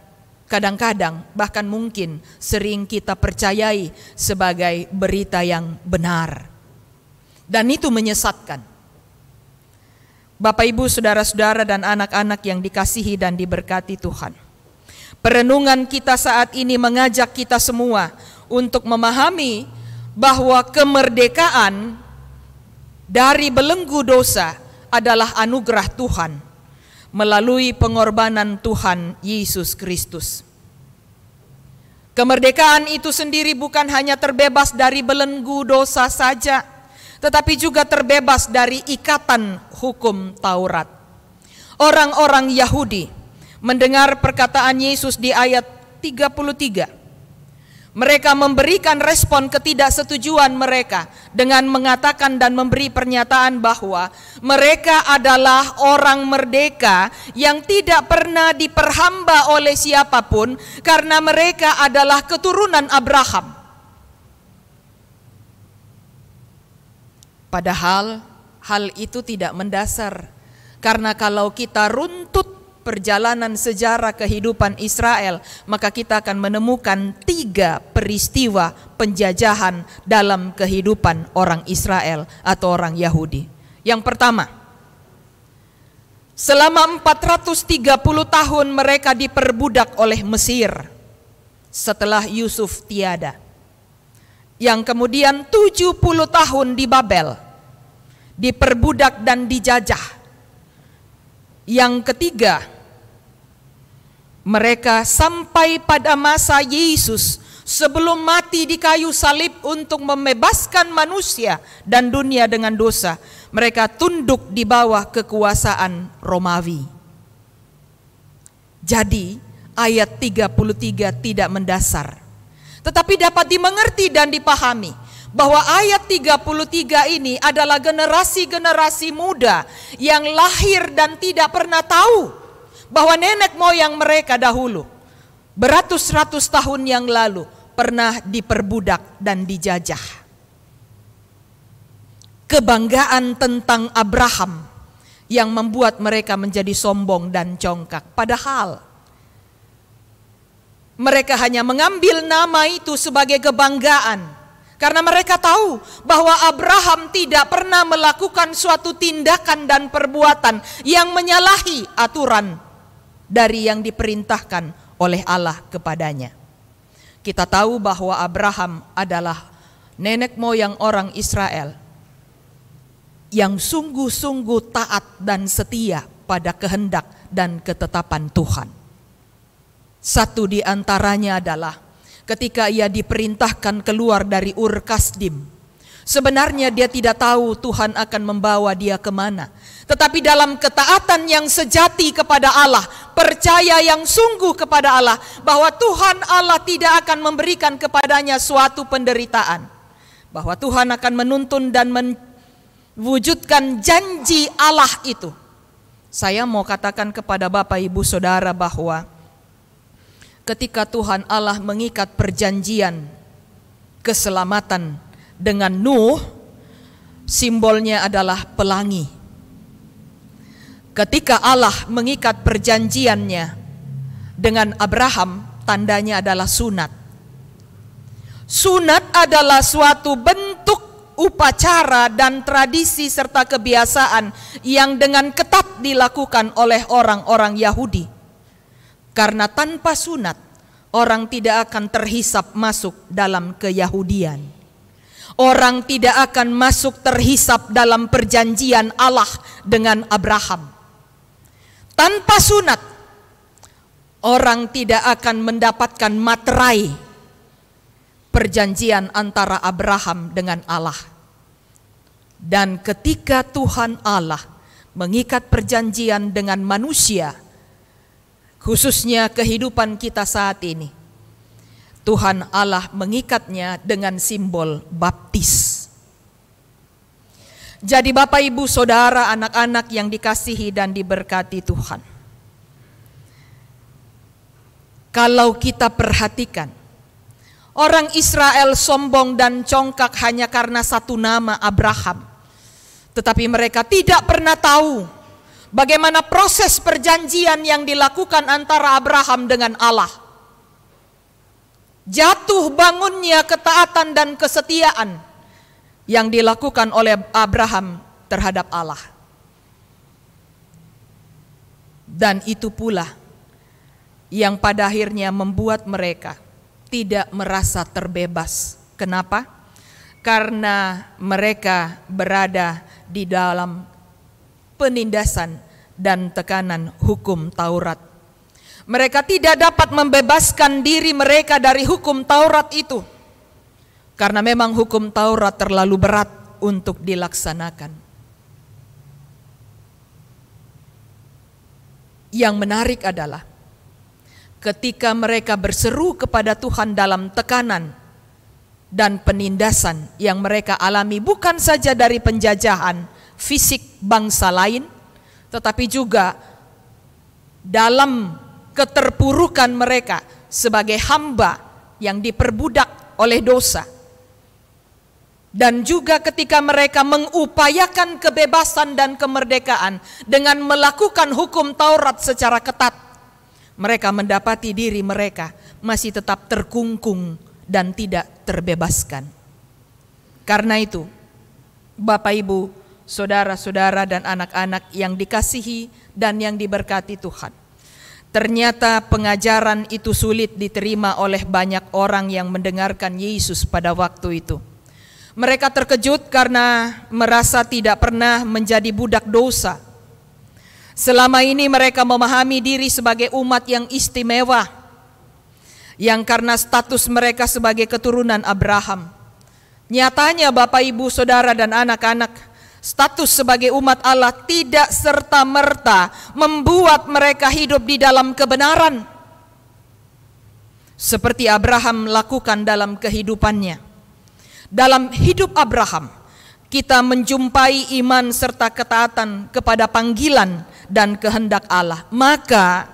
kadang-kadang bahkan mungkin sering kita percayai sebagai berita yang benar. Dan itu menyesatkan. Bapak, Ibu, saudara-saudara, dan anak-anak yang dikasihi dan diberkati Tuhan. Perenungan kita saat ini mengajak kita semua untuk memahami bahwa kemerdekaan dari belenggu dosa adalah anugerah Tuhan melalui pengorbanan Tuhan Yesus Kristus. Kemerdekaan itu sendiri bukan hanya terbebas dari belenggu dosa saja, tetapi juga terbebas dari ikatan hukum Taurat. Orang-orang Yahudi mendengar perkataan Yesus di ayat 33. Mereka memberikan respon ketidaksetujuan mereka dengan mengatakan dan memberi pernyataan bahwa mereka adalah orang merdeka yang tidak pernah diperhamba oleh siapapun karena mereka adalah keturunan Abraham. Padahal hal itu tidak mendasar, karena kalau kita runtut perjalanan sejarah kehidupan Israel, maka kita akan menemukan 3 peristiwa penjajahan dalam kehidupan orang Israel atau orang Yahudi. Yang pertama, selama 430 tahun mereka diperbudak oleh Mesir setelah Yusuf tiada. Yang kemudian 70 tahun di Babel, diperbudak dan dijajah. Yang ketiga, mereka sampai pada masa Yesus sebelum mati di kayu salib untuk membebaskan manusia dan dunia dengan dosa. Mereka tunduk di bawah kekuasaan Romawi. Jadi ayat 33 tidak mendasar, tetapi dapat dimengerti dan dipahami bahwa ayat 33 ini adalah generasi-generasi muda yang lahir dan tidak pernah tahu bahwa nenek moyang mereka dahulu beratus-ratus tahun yang lalu pernah diperbudak dan dijajah. Kebanggaan tentang Abraham yang membuat mereka menjadi sombong dan congkak, padahal mereka hanya mengambil nama itu sebagai kebanggaan karena mereka tahu bahwa Abraham tidak pernah melakukan suatu tindakan dan perbuatan yang menyalahi aturan dari yang diperintahkan oleh Allah kepadanya. Kita tahu bahwa Abraham adalah nenek moyang orang Israel yang sungguh-sungguh taat dan setia pada kehendak dan ketetapan Tuhan. Satu di antaranya adalah ketika ia diperintahkan keluar dari Ur Kasdim. Sebenarnya dia tidak tahu Tuhan akan membawa dia kemana. Tetapi dalam ketaatan yang sejati kepada Allah, percaya yang sungguh kepada Allah, bahwa Tuhan Allah tidak akan memberikan kepadanya suatu penderitaan, bahwa Tuhan akan menuntun dan mewujudkan janji Allah itu. Saya mau katakan kepada Bapak Ibu Saudara bahwa ketika Tuhan Allah mengikat perjanjian keselamatan dengan Nuh, simbolnya adalah pelangi. Ketika Allah mengikat perjanjiannya dengan Abraham, tandanya adalah sunat. Sunat adalah suatu bentuk upacara dan tradisi serta kebiasaan yang dengan ketat dilakukan oleh orang-orang Yahudi. Karena tanpa sunat, orang tidak akan terhisap masuk dalam keyahudian. Orang tidak akan masuk terhisap dalam perjanjian Allah dengan Abraham. Tanpa sunat, orang tidak akan mendapatkan materai perjanjian antara Abraham dengan Allah. Dan ketika Tuhan Allah mengikat perjanjian dengan manusia, khususnya kehidupan kita saat ini, Tuhan Allah mengikatnya dengan simbol baptis. Jadi Bapak Ibu Saudara, anak-anak yang dikasihi dan diberkati Tuhan, kalau kita perhatikan, orang Israel sombong dan congkak hanya karena satu nama, Abraham. Tetapi mereka tidak pernah tahu bagaimana proses perjanjian yang dilakukan antara Abraham dengan Allah. Jatuh bangunnya ketaatan dan kesetiaan yang dilakukan oleh Abraham terhadap Allah. Dan itu pula yang pada akhirnya membuat mereka tidak merasa terbebas. Kenapa? Karena mereka berada di dalam penindasan dan tekanan hukum Taurat. Mereka tidak dapat membebaskan diri mereka dari hukum Taurat itu, karena memang hukum Taurat terlalu berat untuk dilaksanakan. Yang menarik adalah ketika mereka berseru kepada Tuhan dalam tekanan dan penindasan yang mereka alami, bukan saja dari penjajahan fisik bangsa lain, tetapi juga dalam keterpurukan mereka sebagai hamba yang diperbudak oleh dosa. Dan juga ketika mereka mengupayakan kebebasan dan kemerdekaan dengan melakukan hukum Taurat secara ketat, mereka mendapati diri mereka masih tetap terkungkung dan tidak terbebaskan. Karena itu, Bapak Ibu, saudara-saudara dan anak-anak yang dikasihi dan yang diberkati Tuhan, ternyata pengajaran itu sulit diterima oleh banyak orang yang mendengarkan Yesus pada waktu itu. Mereka terkejut karena merasa tidak pernah menjadi budak dosa. Selama ini mereka memahami diri sebagai umat yang istimewa, yang karena status mereka sebagai keturunan Abraham. Nyatanya Bapak Ibu Saudara dan anak-anak, status sebagai umat Allah tidak serta-merta membuat mereka hidup di dalam kebenaran seperti Abraham lakukan dalam kehidupannya. Dalam hidup Abraham, kita menjumpai iman serta ketaatan kepada panggilan dan kehendak Allah. Maka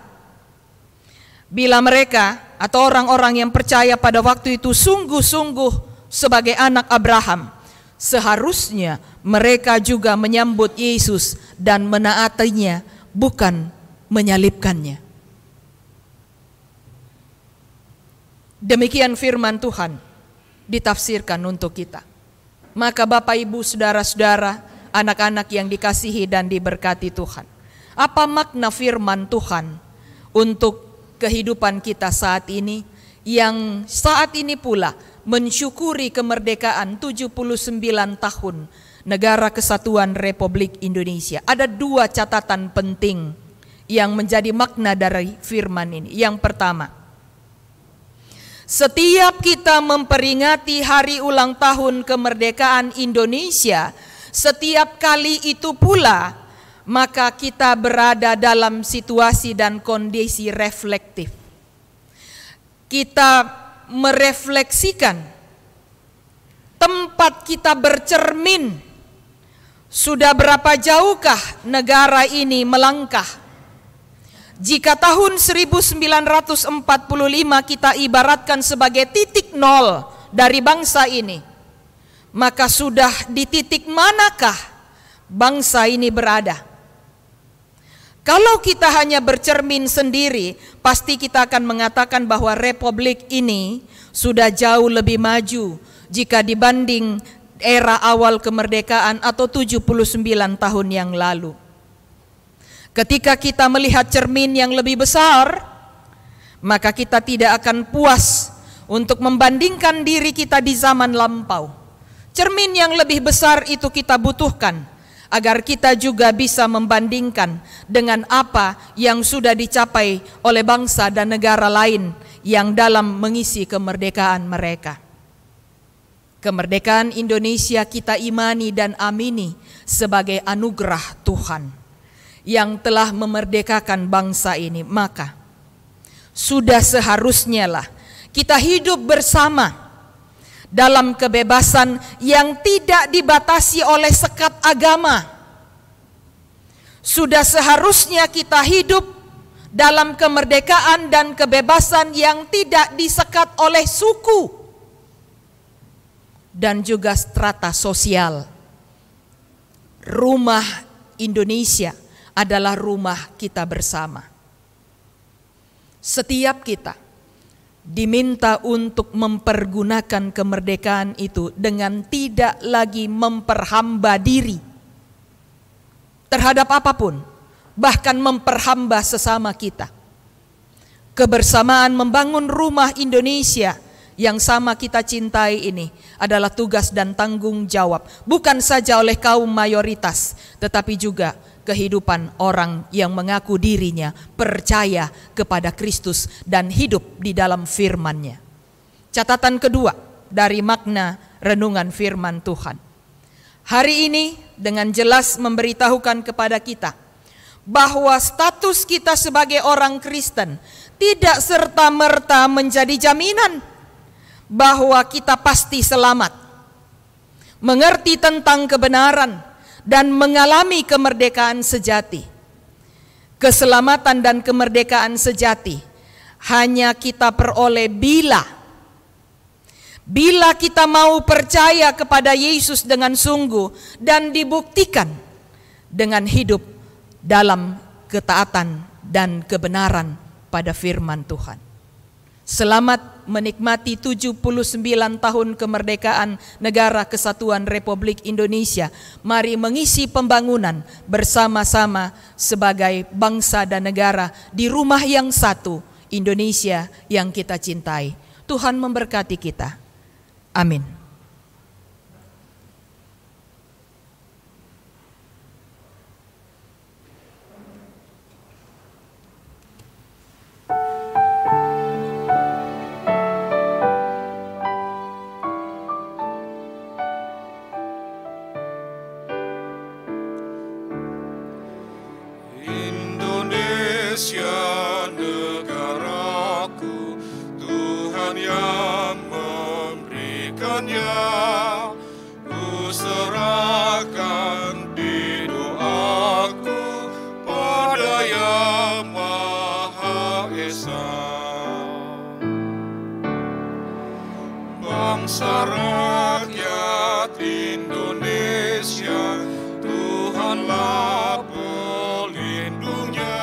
bila mereka atau orang-orang yang percaya pada waktu itu sungguh-sungguh sebagai anak Abraham, seharusnya mereka juga menyambut Yesus dan menaatinya, bukan menyalibkannya. Demikian firman Tuhan ditafsirkan untuk kita. Maka Bapak Ibu saudara-saudara, anak-anak yang dikasihi dan diberkati Tuhan, apa makna firman Tuhan untuk kehidupan kita saat ini, yang saat ini pula mensyukuri kemerdekaan 79 tahun Negara Kesatuan Republik Indonesia? Ada dua catatan penting yang menjadi makna dari firman ini. Yang pertama, setiap kita memperingati hari ulang tahun kemerdekaan Indonesia, setiap kali itu pula maka kita berada dalam situasi dan kondisi reflektif. Kita merefleksikan tempat kita bercermin, sudah berapa jauhkah negara ini melangkah. Jika tahun 1945 kita ibaratkan sebagai titik nol dari bangsa ini, maka sudah di titik manakah bangsa ini berada? Kalau kita hanya bercermin sendiri, pasti kita akan mengatakan bahwa republik ini sudah jauh lebih maju jika dibanding era awal kemerdekaan atau 79 tahun yang lalu. Ketika kita melihat cermin yang lebih besar, maka kita tidak akan puas untuk membandingkan diri kita di zaman lampau. Cermin yang lebih besar itu kita butuhkan agar kita juga bisa membandingkan dengan apa yang sudah dicapai oleh bangsa dan negara lain yang dalam mengisi kemerdekaan mereka. Kemerdekaan Indonesia kita imani dan amini sebagai anugerah Tuhan yang telah memerdekakan bangsa ini. Maka sudah seharusnya lah kita hidup bersama dalam kebebasan yang tidak dibatasi oleh sekat agama. Sudah seharusnya kita hidup dalam kemerdekaan dan kebebasan yang tidak disekat oleh suku dan juga strata sosial. Rumah Indonesia adalah rumah kita bersama. Setiap kita diminta untuk mempergunakan kemerdekaan itu dengan tidak lagi memperhamba diri terhadap apapun, bahkan memperhamba sesama kita. Kebersamaan membangun rumah Indonesia yang sama kita cintai ini adalah tugas dan tanggung jawab, bukan saja oleh kaum mayoritas, tetapi juga kehidupan orang yang mengaku dirinya percaya kepada Kristus dan hidup di dalam firman-Nya. Catatan kedua dari makna renungan firman Tuhan. Hari ini dengan jelas memberitahukan kepada kita bahwa status kita sebagai orang Kristen tidak serta-merta menjadi jaminan bahwa kita pasti selamat, mengerti tentang kebenaran, dan mengalami kemerdekaan sejati. Keselamatan dan kemerdekaan sejati hanya kita peroleh bila kita mau percaya kepada Yesus dengan sungguh dan dibuktikan dengan hidup dalam ketaatan dan kebenaran pada firman Tuhan. Selamat menikmati 79 tahun kemerdekaan Negara Kesatuan Republik Indonesia. Mari mengisi pembangunan bersama-sama sebagai bangsa dan negara di rumah yang satu, Indonesia yang kita cintai. Tuhan memberkati kita. Amin. Indonesia negaraku, Tuhan yang memberikannya, ku serahkan di doaku pada Yang Maha Esa. Bangsa rakyat Indonesia, Tuhanlah pelindungnya,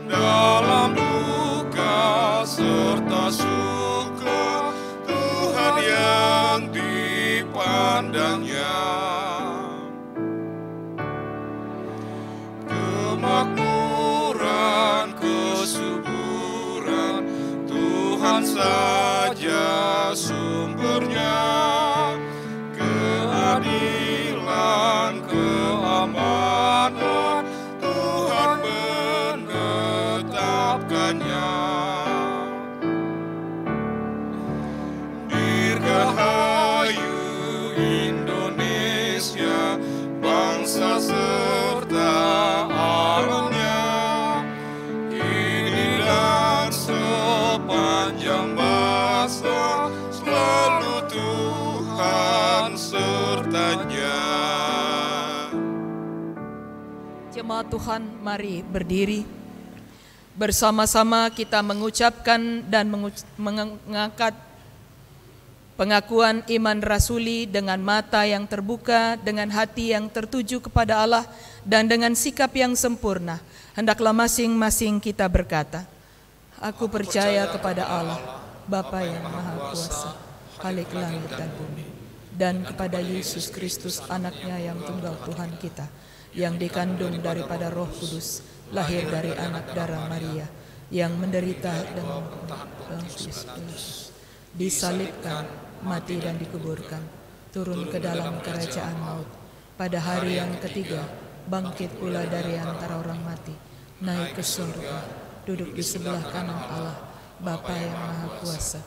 dalam duka serta suka Tuhan yang dipandangnya. Kemakmuran, kesuburan Tuhan saja sumbernya, keadilan, keamanan Tuhan menetapkannya. Dirgahayu Indonesia, bangsa serta saja. Jemaat Tuhan, mari berdiri. Bersama-sama kita mengucapkan dan mengangkat pengakuan iman rasuli dengan mata yang terbuka, dengan hati yang tertuju kepada Allah, dan dengan sikap yang sempurna. Hendaklah masing-masing kita berkata, aku percaya kepada Allah, Bapa yang Maha Kuasa, Khalik langit dan bumi, dan kepada Yesus Kristus anaknya yang tunggal Tuhan kita, yang dikandung daripada Roh Kudus, lahir dari anak darah Maria, yang menderita dengan disalibkan, mati dan dikuburkan, turun ke dalam kerajaan maut, pada hari yang ketiga bangkit pula dari antara orang mati, naik ke surga, duduk di sebelah kanan Allah, Bapa yang Maha Kuasa,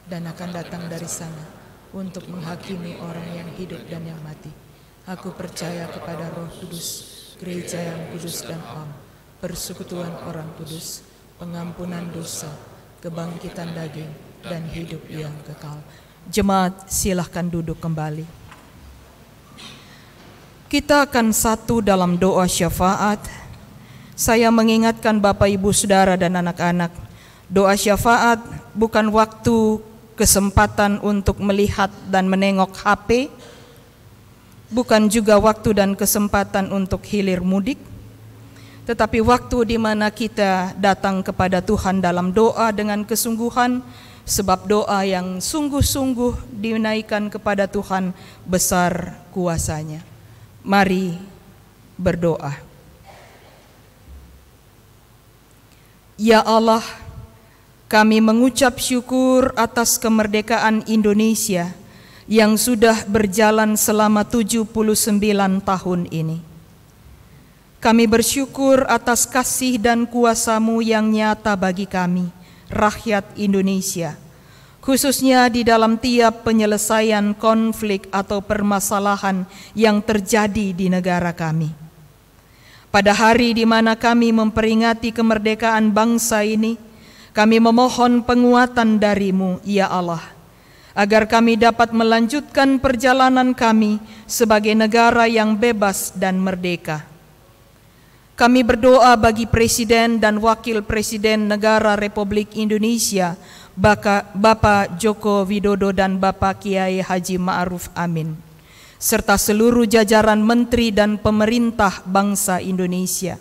dan akan datang dari sana untuk menghakimi orang yang hidup dan yang mati. Aku percaya kepada Roh Kudus, gereja yang kudus dan am, persekutuan orang kudus, pengampunan dosa, kebangkitan daging, dan hidup yang kekal. Jemaat, silahkan duduk kembali. Kita akan satu dalam doa syafaat. Saya mengingatkan Bapak, Ibu, Saudara, dan anak-anak, doa syafaat bukan waktu kesempatan untuk melihat dan menengok HP, bukan juga waktu dan kesempatan untuk hilir mudik, tetapi waktu di mana kita datang kepada Tuhan dalam doa dengan kesungguhan, sebab doa yang sungguh-sungguh dinaikkan kepada Tuhan besar kuasanya. Mari berdoa. Ya Allah, kami mengucap syukur atas kemerdekaan Indonesia yang sudah berjalan selama 79 tahun ini. Kami bersyukur atas kasih dan kuasa-Mu yang nyata bagi kami, rakyat Indonesia, khususnya di dalam tiap penyelesaian konflik atau permasalahan yang terjadi di negara kami. Pada hari di mana kami memperingati kemerdekaan bangsa ini, kami memohon penguatan dari-Mu, ya Allah, agar kami dapat melanjutkan perjalanan kami sebagai negara yang bebas dan merdeka. Kami berdoa bagi Presiden dan Wakil Presiden Negara Republik Indonesia, Bapak Joko Widodo dan Bapak Kiai Haji Ma'ruf Amin, serta seluruh jajaran menteri dan pemerintah bangsa Indonesia.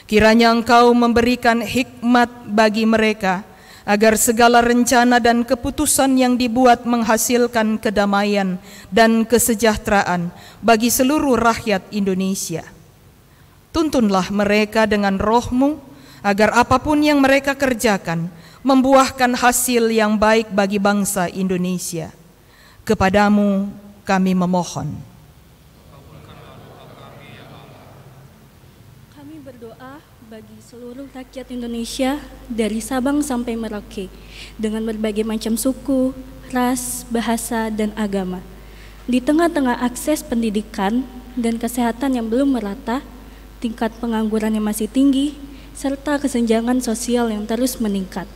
Kiranya Engkau memberikan hikmat bagi mereka, agar segala rencana dan keputusan yang dibuat menghasilkan kedamaian dan kesejahteraan bagi seluruh rakyat Indonesia. Tuntunlah mereka dengan Roh-Mu, agar apapun yang mereka kerjakan membuahkan hasil yang baik bagi bangsa Indonesia. Kepadamu kami memohon. Kami berdoa bagi seluruh rakyat Indonesia dari Sabang sampai Merauke dengan berbagai macam suku, ras, bahasa, dan agama. Di tengah-tengah akses pendidikan dan kesehatan yang belum merata, tingkat pengangguran yang masih tinggi, serta kesenjangan sosial yang terus meningkat.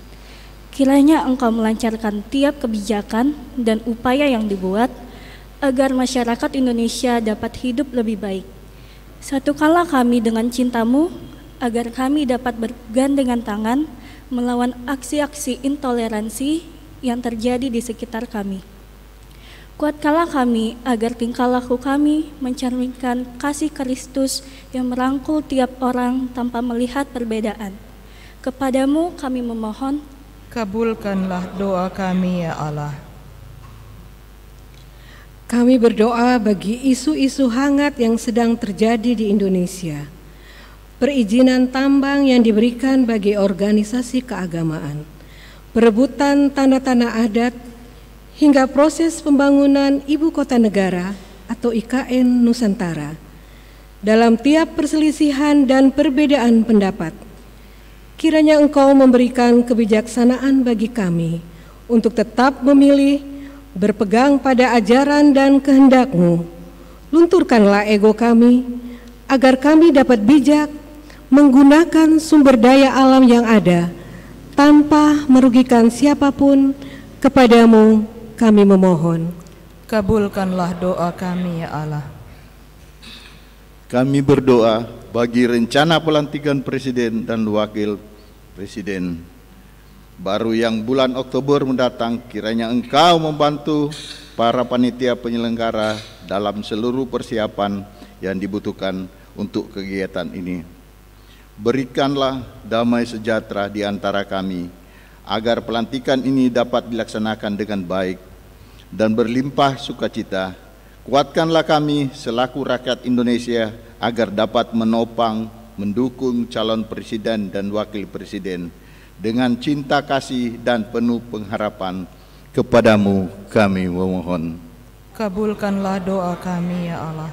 Kiranya Engkau melancarkan tiap kebijakan dan upaya yang dibuat agar masyarakat Indonesia dapat hidup lebih baik. Satukanlah kami dengan cinta-Mu, agar kami dapat bergandengan tangan melawan aksi-aksi intoleransi yang terjadi di sekitar kami. Kuatkanlah kami agar tingkah laku kami mencerminkan kasih Kristus yang merangkul tiap orang tanpa melihat perbedaan. Kepadamu kami memohon, kabulkanlah doa kami, ya Allah. Kami berdoa bagi isu-isu hangat yang sedang terjadi di Indonesia. Perizinan tambang yang diberikan bagi organisasi keagamaan, perebutan tanda-tanda adat, hingga proses pembangunan Ibu Kota Negara atau IKN Nusantara. Dalam tiap perselisihan dan perbedaan pendapat, kiranya Engkau memberikan kebijaksanaan bagi kami untuk tetap memilih, berpegang pada ajaran dan kehendak-Mu. Lunturkanlah ego kami, agar kami dapat bijak menggunakan sumber daya alam yang ada, tanpa merugikan siapapun. Kepadamu kami memohon. Kabulkanlah doa kami ya Allah. Kami berdoa bagi rencana pelantikan Presiden dan Wakil Presiden baru yang bulan Oktober mendatang, kiranya Engkau membantu para panitia penyelenggara dalam seluruh persiapan yang dibutuhkan untuk kegiatan ini. Berikanlah damai sejahtera di antara kami, agar pelantikan ini dapat dilaksanakan dengan baik dan berlimpah sukacita. Kuatkanlah kami selaku rakyat Indonesia agar dapat menopang, mendukung calon presiden dan wakil presiden dengan cinta kasih dan penuh pengharapan. Kepadamu kami memohon. Kabulkanlah doa kami ya Allah.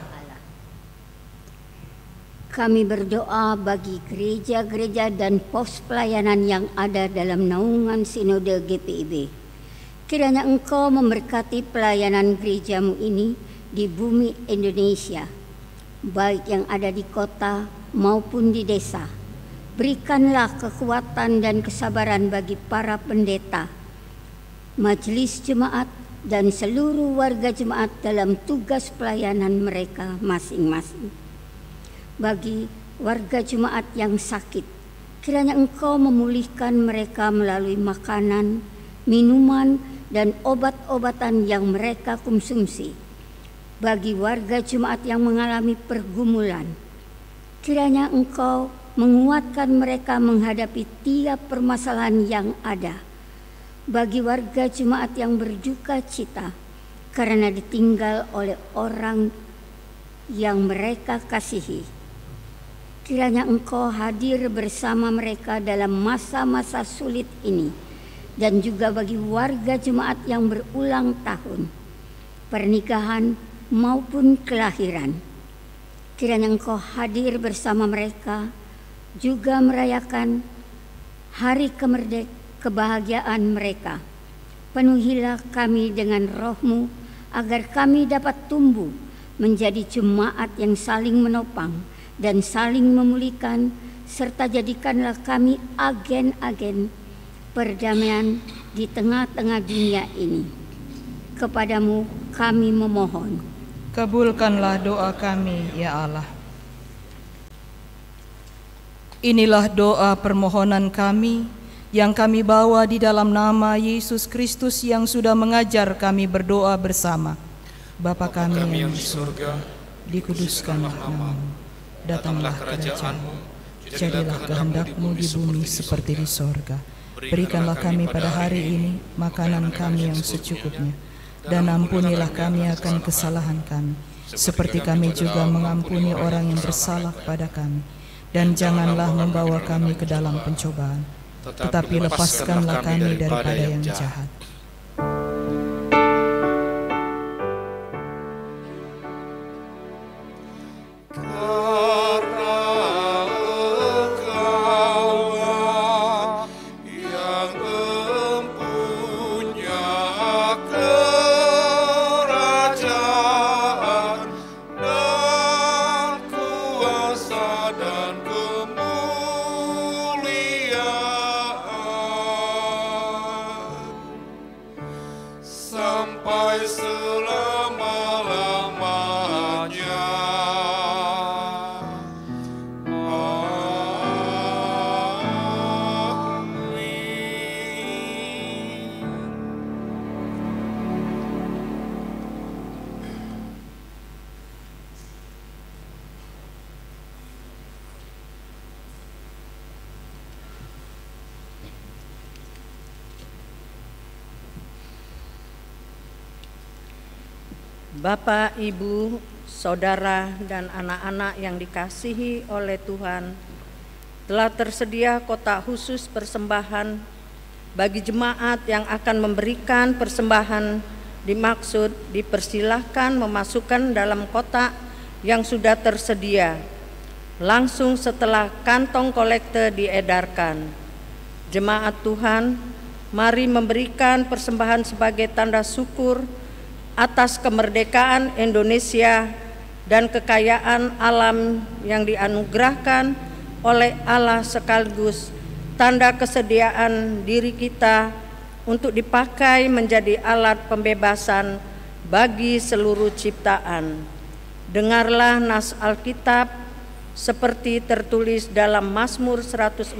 Kami berdoa bagi gereja-gereja dan pos pelayanan yang ada dalam naungan Sinode GPIB. Kiranya Engkau memberkati pelayanan gerejamu ini di bumi Indonesia, baik yang ada di kota maupun di desa. Berikanlah kekuatan dan kesabaran bagi para pendeta, majelis jemaat, dan seluruh warga jemaat dalam tugas pelayanan mereka masing-masing. Bagi warga jemaat yang sakit, kiranya Engkau memulihkan mereka melalui makanan, minuman, dan obat-obatan yang mereka konsumsi. Bagi warga jemaat yang mengalami pergumulan, kiranya Engkau menguatkan mereka menghadapi tiap permasalahan yang ada. Bagi warga jemaat yang berduka cita karena ditinggal oleh orang yang mereka kasihi, kiranya Engkau hadir bersama mereka dalam masa-masa sulit ini. Dan juga bagi warga jemaat yang berulang tahun, pernikahan maupun kelahiran, kiranya Engkau hadir bersama mereka, juga merayakan hari kebahagiaan mereka. Penuhilah kami dengan roh-Mu, agar kami dapat tumbuh menjadi jemaat yang saling menopang dan saling memulihkan, serta jadikanlah kami agen-agen perdamaian di tengah-tengah dunia ini. Kepadamu kami memohon. Kabulkanlah doa kami ya Allah. Inilah doa permohonan kami yang kami bawa di dalam nama Yesus Kristus yang sudah mengajar kami berdoa bersama. Bapa kami yang di surga, dikuduskanlah nama-Mu, datanglah kerajaan-Mu, jadilah kehendak-Mu di bumi seperti di sorga. Berikanlah kami pada hari ini makanan kami yang secukupnya, dan ampunilah kami akan kesalahan kami, seperti kami juga mengampuni orang yang bersalah pada kami. Dan janganlah membawa kami ke dalam pencobaan, tetapi lepaskanlah kami daripada yang jahat. Bapak, Ibu, Saudara, dan anak-anak yang dikasihi oleh Tuhan, telah tersedia kotak khusus persembahan bagi jemaat yang akan memberikan persembahan. Dimaksud dipersilahkan memasukkan dalam kotak yang sudah tersedia langsung setelah kantong kolekte diedarkan. Jemaat Tuhan, mari memberikan persembahan sebagai tanda syukur atas kemerdekaan Indonesia dan kekayaan alam yang dianugerahkan oleh Allah, sekaligus tanda kesediaan diri kita untuk dipakai menjadi alat pembebasan bagi seluruh ciptaan. Dengarlah nas Alkitab seperti tertulis dalam Mazmur 104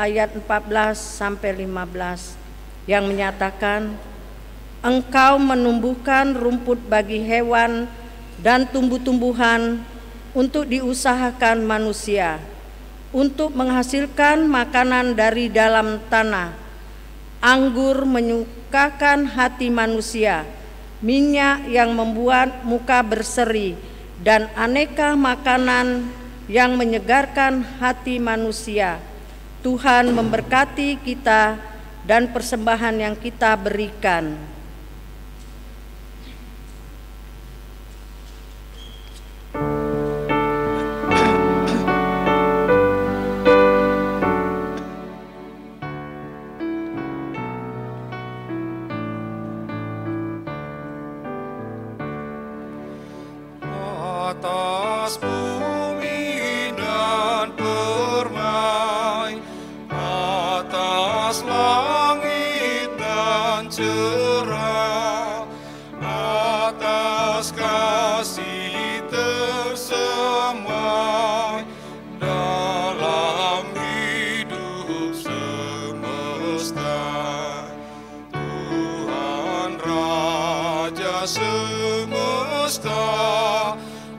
ayat 14 sampai 15 yang menyatakan, Engkau menumbuhkan rumput bagi hewan dan tumbuh-tumbuhan untuk diusahakan manusia, untuk menghasilkan makanan dari dalam tanah. Anggur menyukakan hati manusia, minyak yang membuat muka berseri, dan aneka makanan yang menyegarkan hati manusia. Tuhan memberkati kita dan persembahan yang kita berikan. Atas bumi dan permai, atas langit dan cerah, atas kasih tersemai dalam hidup semesta. Tuhan Raja semesta,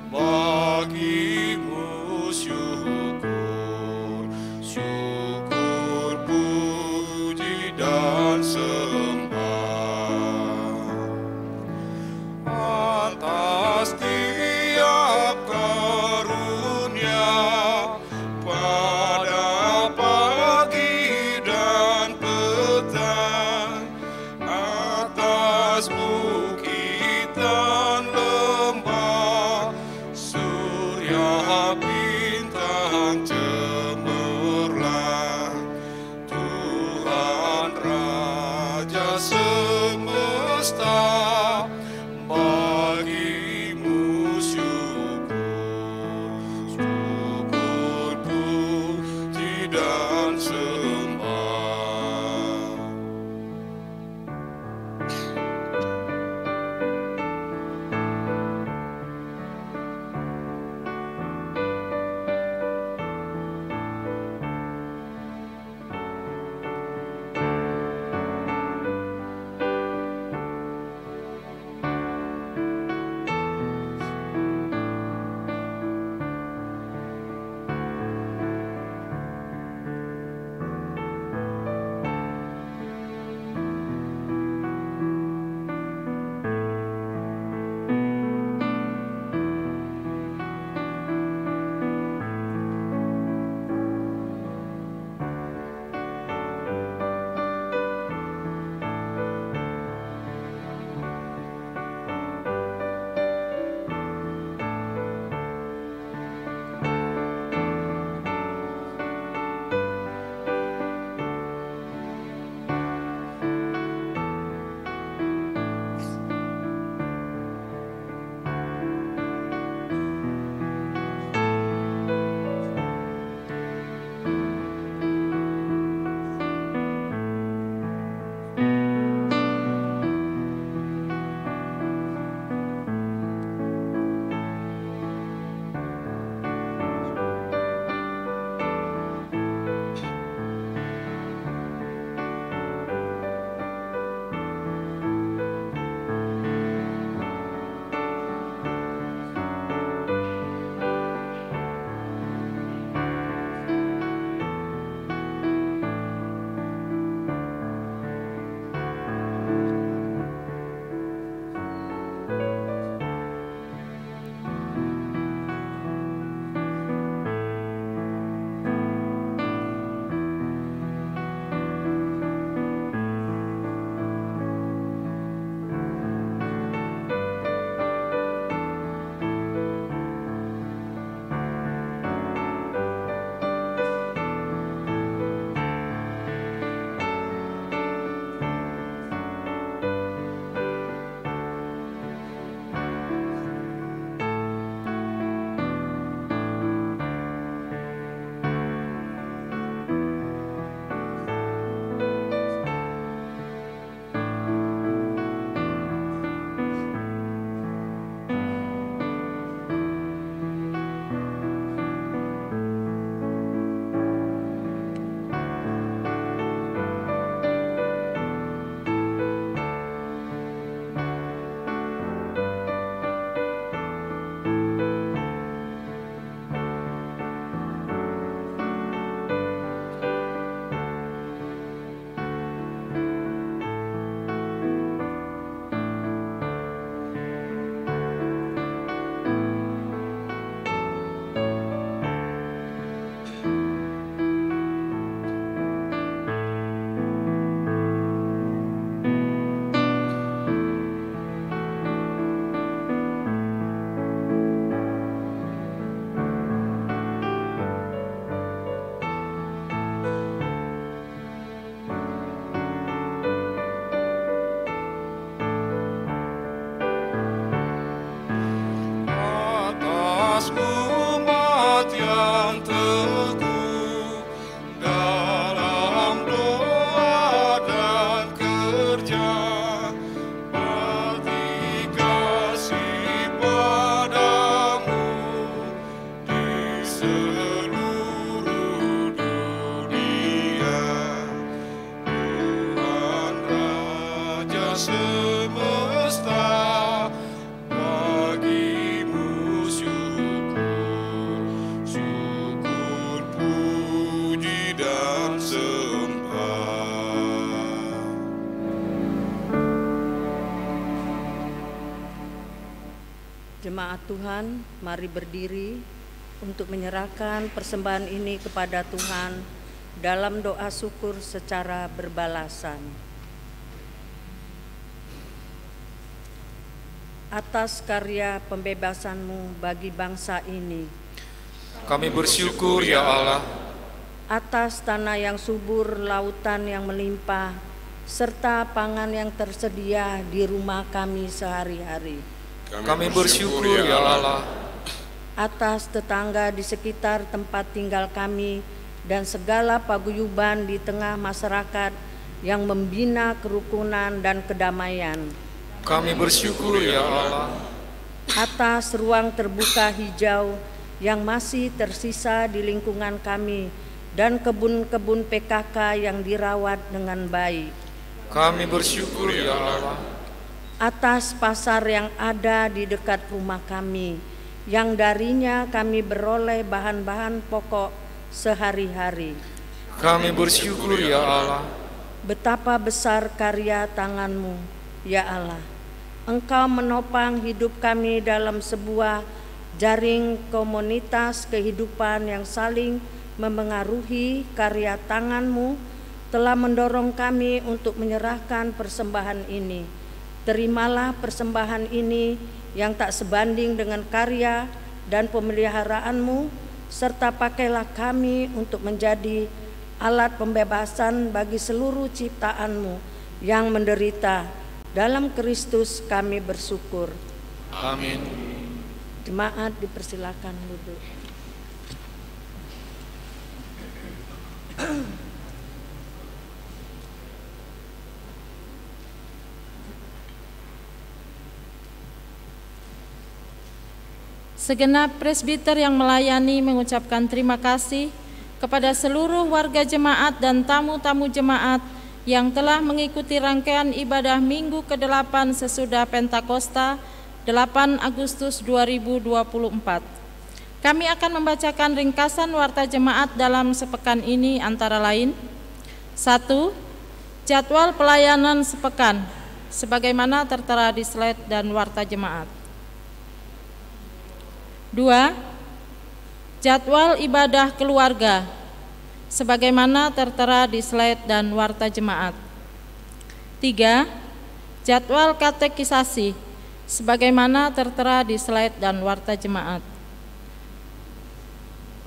bagimu syukur, syukur, puji dan sembah. Atas tiap karunia pada pagi dan petang, atas bukit dan lembah, surya bintang cemerlang. Tuhan Raja semesta, bagimu syukur, syukur, puji dan sembah. Jemaat Tuhan, mari berdiri untuk menyerahkan persembahan ini kepada Tuhan dalam doa syukur secara berbalasan. Atas karya pembebasan-Mu bagi bangsa ini, kami bersyukur ya Allah. Atas tanah yang subur, lautan yang melimpah, serta pangan yang tersedia di rumah kami sehari-hari. Kami bersyukur ya Allah. Atas tetangga di sekitar tempat tinggal kami dan segala paguyuban di tengah masyarakat yang membina kerukunan dan kedamaian. Kami bersyukur ya Allah. Atas ruang terbuka hijau yang masih tersisa di lingkungan kami dan kebun-kebun PKK yang dirawat dengan baik. Kami bersyukur ya Allah. Atas pasar yang ada di dekat rumah kami, yang darinya kami beroleh bahan-bahan pokok sehari-hari. Kami bersyukur ya Allah. Betapa besar karya tangan-Mu, ya Allah. Engkau menopang hidup kami dalam sebuah jaring komunitas kehidupan yang saling memengaruhi. Karya tangan-Mu telah mendorong kami untuk menyerahkan persembahan ini. Terimalah persembahan ini yang tak sebanding dengan karya dan pemeliharaanmu, serta pakailah kami untuk menjadi alat pembebasan bagi seluruh ciptaanmu yang menderita. Dalam Kristus kami bersyukur. Amin. Jemaat dipersilakan duduk. Segenap presbiter yang melayani mengucapkan terima kasih kepada seluruh warga jemaat dan tamu-tamu jemaat yang telah mengikuti rangkaian ibadah Minggu ke-8 sesudah Pentakosta 8 Agustus 2024. Kami akan membacakan ringkasan warta jemaat dalam sepekan ini antara lain: 1. Jadwal pelayanan sepekan sebagaimana tertera di slide dan warta jemaat. 2. Jadwal ibadah keluarga sebagaimana tertera di slide dan warta jemaat. 3. Jadwal katekisasi sebagaimana tertera di slide dan warta jemaat.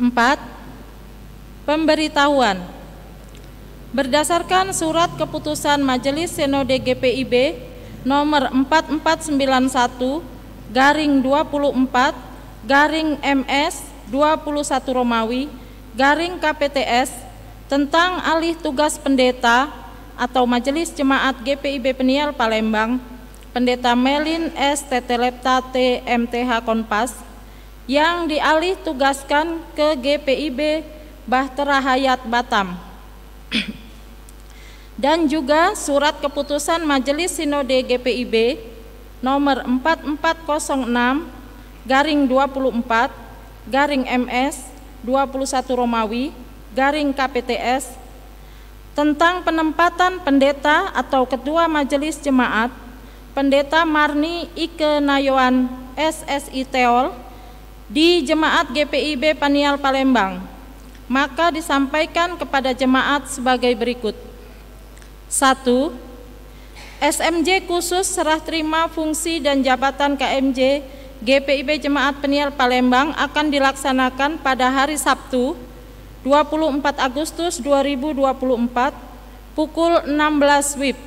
4. Pemberitahuan. Berdasarkan surat keputusan Majelis Sinode GPIB nomor 44/24/MS/21 Romawi /KPTS tentang alih tugas pendeta atau Majelis Jemaat GPIB Peniel Palembang, Pendeta Melin S. Tetelepta T. MTH Konpas, yang dialih tugaskan ke GPIB Bahtera Hayat Batam. Dan juga surat keputusan Majelis Sinode GPIB nomor 44/24/MS/21 Romawi /KPTS tentang penempatan pendeta atau ketua majelis jemaat Pendeta Marni Ike Nayoan SSI Teol di Jemaat GPIB Panial Palembang, maka disampaikan kepada jemaat sebagai berikut. 1. SMJ khusus serah terima fungsi dan jabatan KMJ GPIB Jemaat Peniel Palembang akan dilaksanakan pada hari Sabtu 24 Agustus 2024 pukul 16 WIB.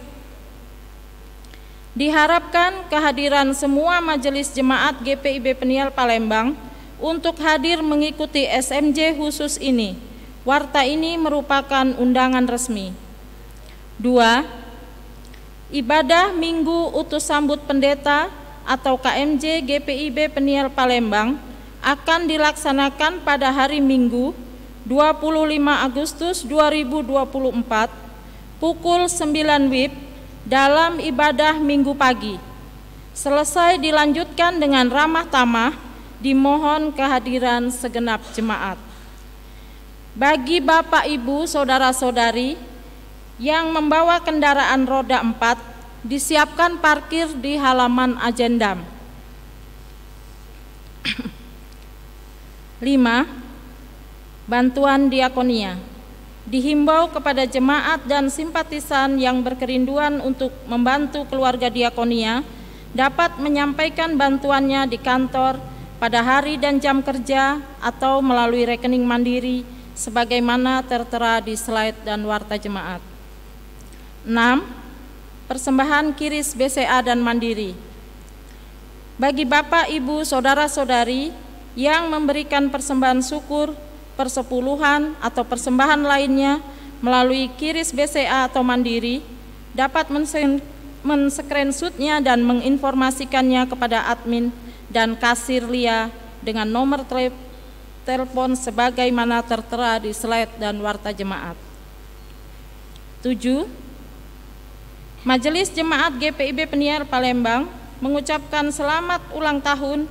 Diharapkan kehadiran semua majelis jemaat GPIB Peniel Palembang untuk hadir mengikuti SMJ khusus ini. Warta ini merupakan undangan resmi. 2. Ibadah Minggu Utus Sambut Pendeta atau KMJ GPIB Peniel Palembang akan dilaksanakan pada hari Minggu 25 Agustus 2024 pukul 9 WIB dalam ibadah Minggu pagi. Selesai dilanjutkan dengan ramah tamah, dimohon kehadiran segenap jemaat. Bagi Bapak Ibu Saudara-saudari yang membawa kendaraan roda 4, disiapkan parkir di halaman Ajendam. 5. Bantuan diakonia. Dihimbau kepada jemaat dan simpatisan yang berkerinduan untuk membantu keluarga diakonia dapat menyampaikan bantuannya di kantor pada hari dan jam kerja atau melalui rekening mandiri sebagaimana tertera di slide dan warta jemaat. 6. Persembahan kiris BCA dan mandiri. Bagi Bapak, Ibu, Saudara-saudari yang memberikan persembahan syukur, persepuluhan atau persembahan lainnya melalui kiris BCA atau mandiri dapat men-screenshotnya dan menginformasikannya kepada admin dan kasir LIA dengan nomor telepon sebagaimana tertera di slide dan warta jemaat. 7. Majelis Jemaat GPIB Peniel Palembang mengucapkan selamat ulang tahun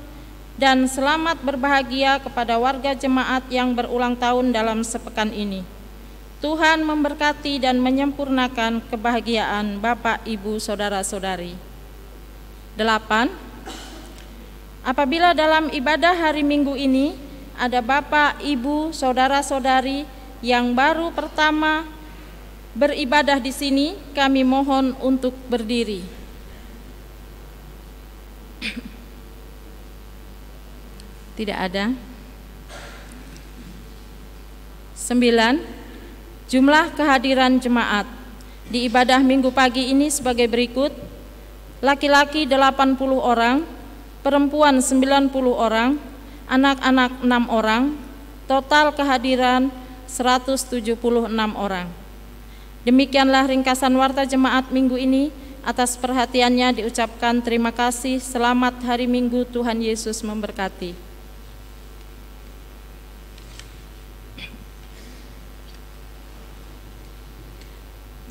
dan selamat berbahagia kepada warga jemaat yang berulang tahun dalam sepekan ini. Tuhan memberkati dan menyempurnakan kebahagiaan Bapak, Ibu, Saudara-saudari. 8. Apabila dalam ibadah hari Minggu ini ada Bapak, Ibu, Saudara-saudari yang baru pertama beribadah di sini, kami mohon untuk berdiri. Tidak ada. 9. Jumlah kehadiran jemaat di ibadah Minggu pagi ini sebagai berikut: laki-laki 80 orang, perempuan 90 orang, anak-anak 6 orang, total kehadiran 176 orang. Demikianlah ringkasan warta jemaat minggu ini. Atas perhatiannya diucapkan terima kasih. Selamat hari Minggu, Tuhan Yesus memberkati.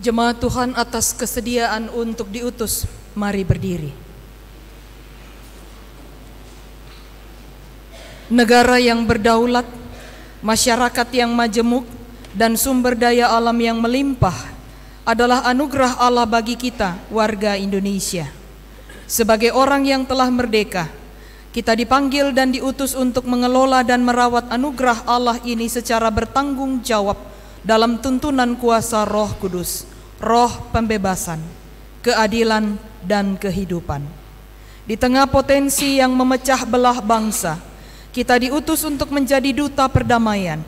Jemaat Tuhan, atas kesediaan untuk diutus, mari berdiri. Negara yang berdaulat, masyarakat yang majemuk, dan sumber daya alam yang melimpah adalah anugerah Allah bagi kita, warga Indonesia. Sebagai orang yang telah merdeka, kita dipanggil dan diutus untuk mengelola dan merawat anugerah Allah ini secara bertanggung jawab dalam tuntunan kuasa Roh Kudus, roh pembebasan, keadilan, dan kehidupan. Di tengah potensi yang memecah belah bangsa, kita diutus untuk menjadi duta perdamaian.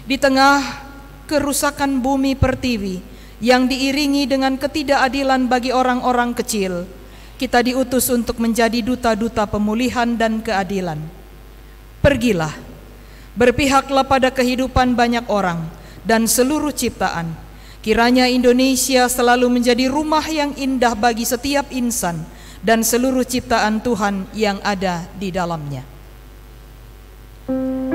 Di tengah kerusakan bumi pertiwi yang diiringi dengan ketidakadilan bagi orang-orang kecil, kita diutus untuk menjadi duta-duta pemulihan dan keadilan. Pergilah, berpihaklah pada kehidupan banyak orang dan seluruh ciptaan. Kiranya Indonesia selalu menjadi rumah yang indah bagi setiap insan dan seluruh ciptaan Tuhan yang ada di dalamnya. Tumbuhkan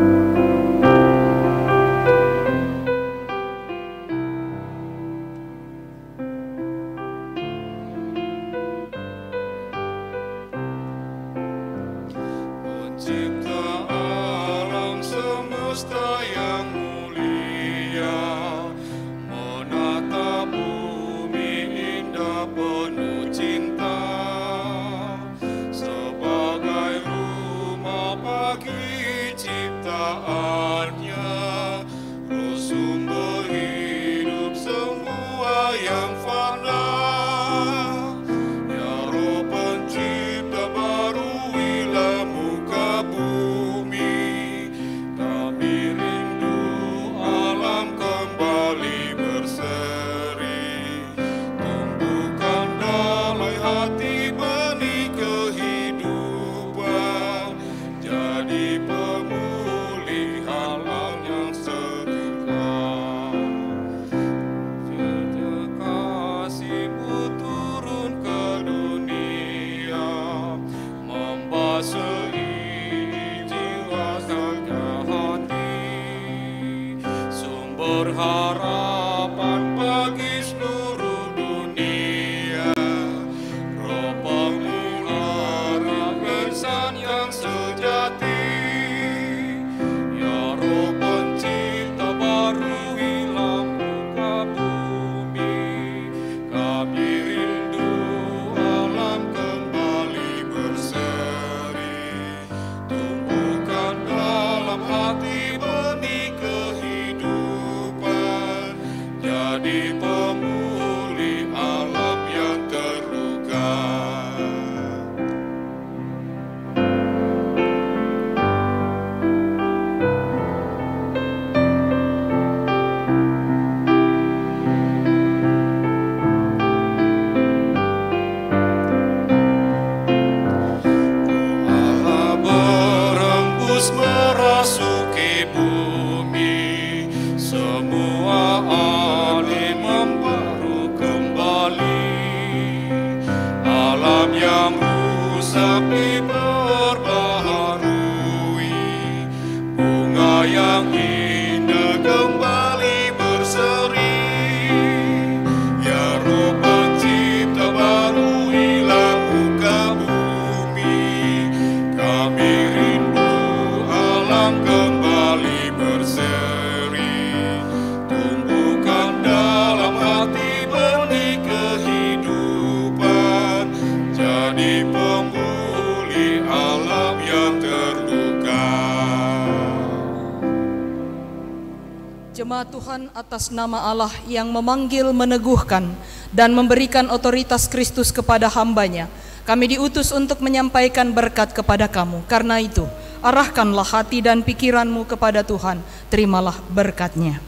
Jemaat Tuhan, atas nama Allah yang memanggil, meneguhkan, dan memberikan otoritas Kristus kepada hambanya, kami diutus untuk menyampaikan berkat kepada kamu. Karena itu, arahkanlah hati dan pikiranmu kepada Tuhan, terimalah berkat-Nya.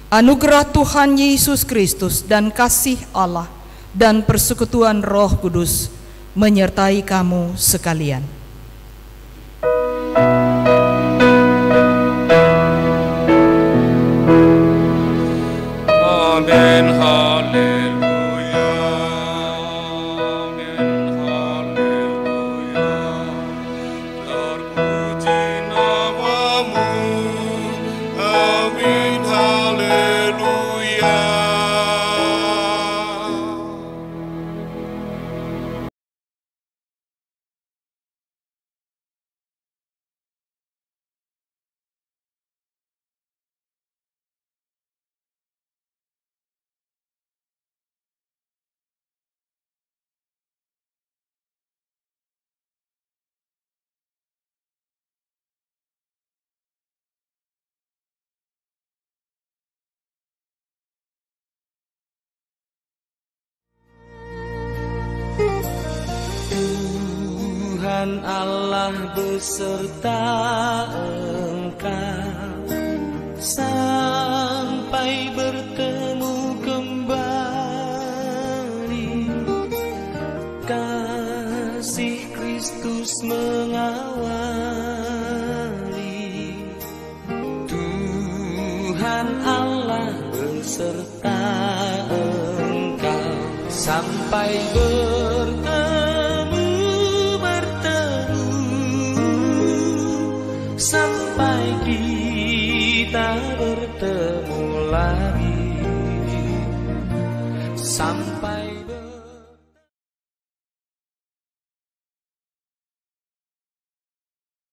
Anugerah Tuhan Yesus Kristus dan kasih Allah dan persekutuan Roh Kudus menyertai kamu sekalian. Amin, haleluya. Amin, haleluya. Terpuji namamu. Amin, haleluya. Tuhan Allah beserta engkau sampai bertemu kembali. Kasih Kristus mengawali. Tuhan Allah beserta engkau sampai sampai kita bertemu lagi, sampai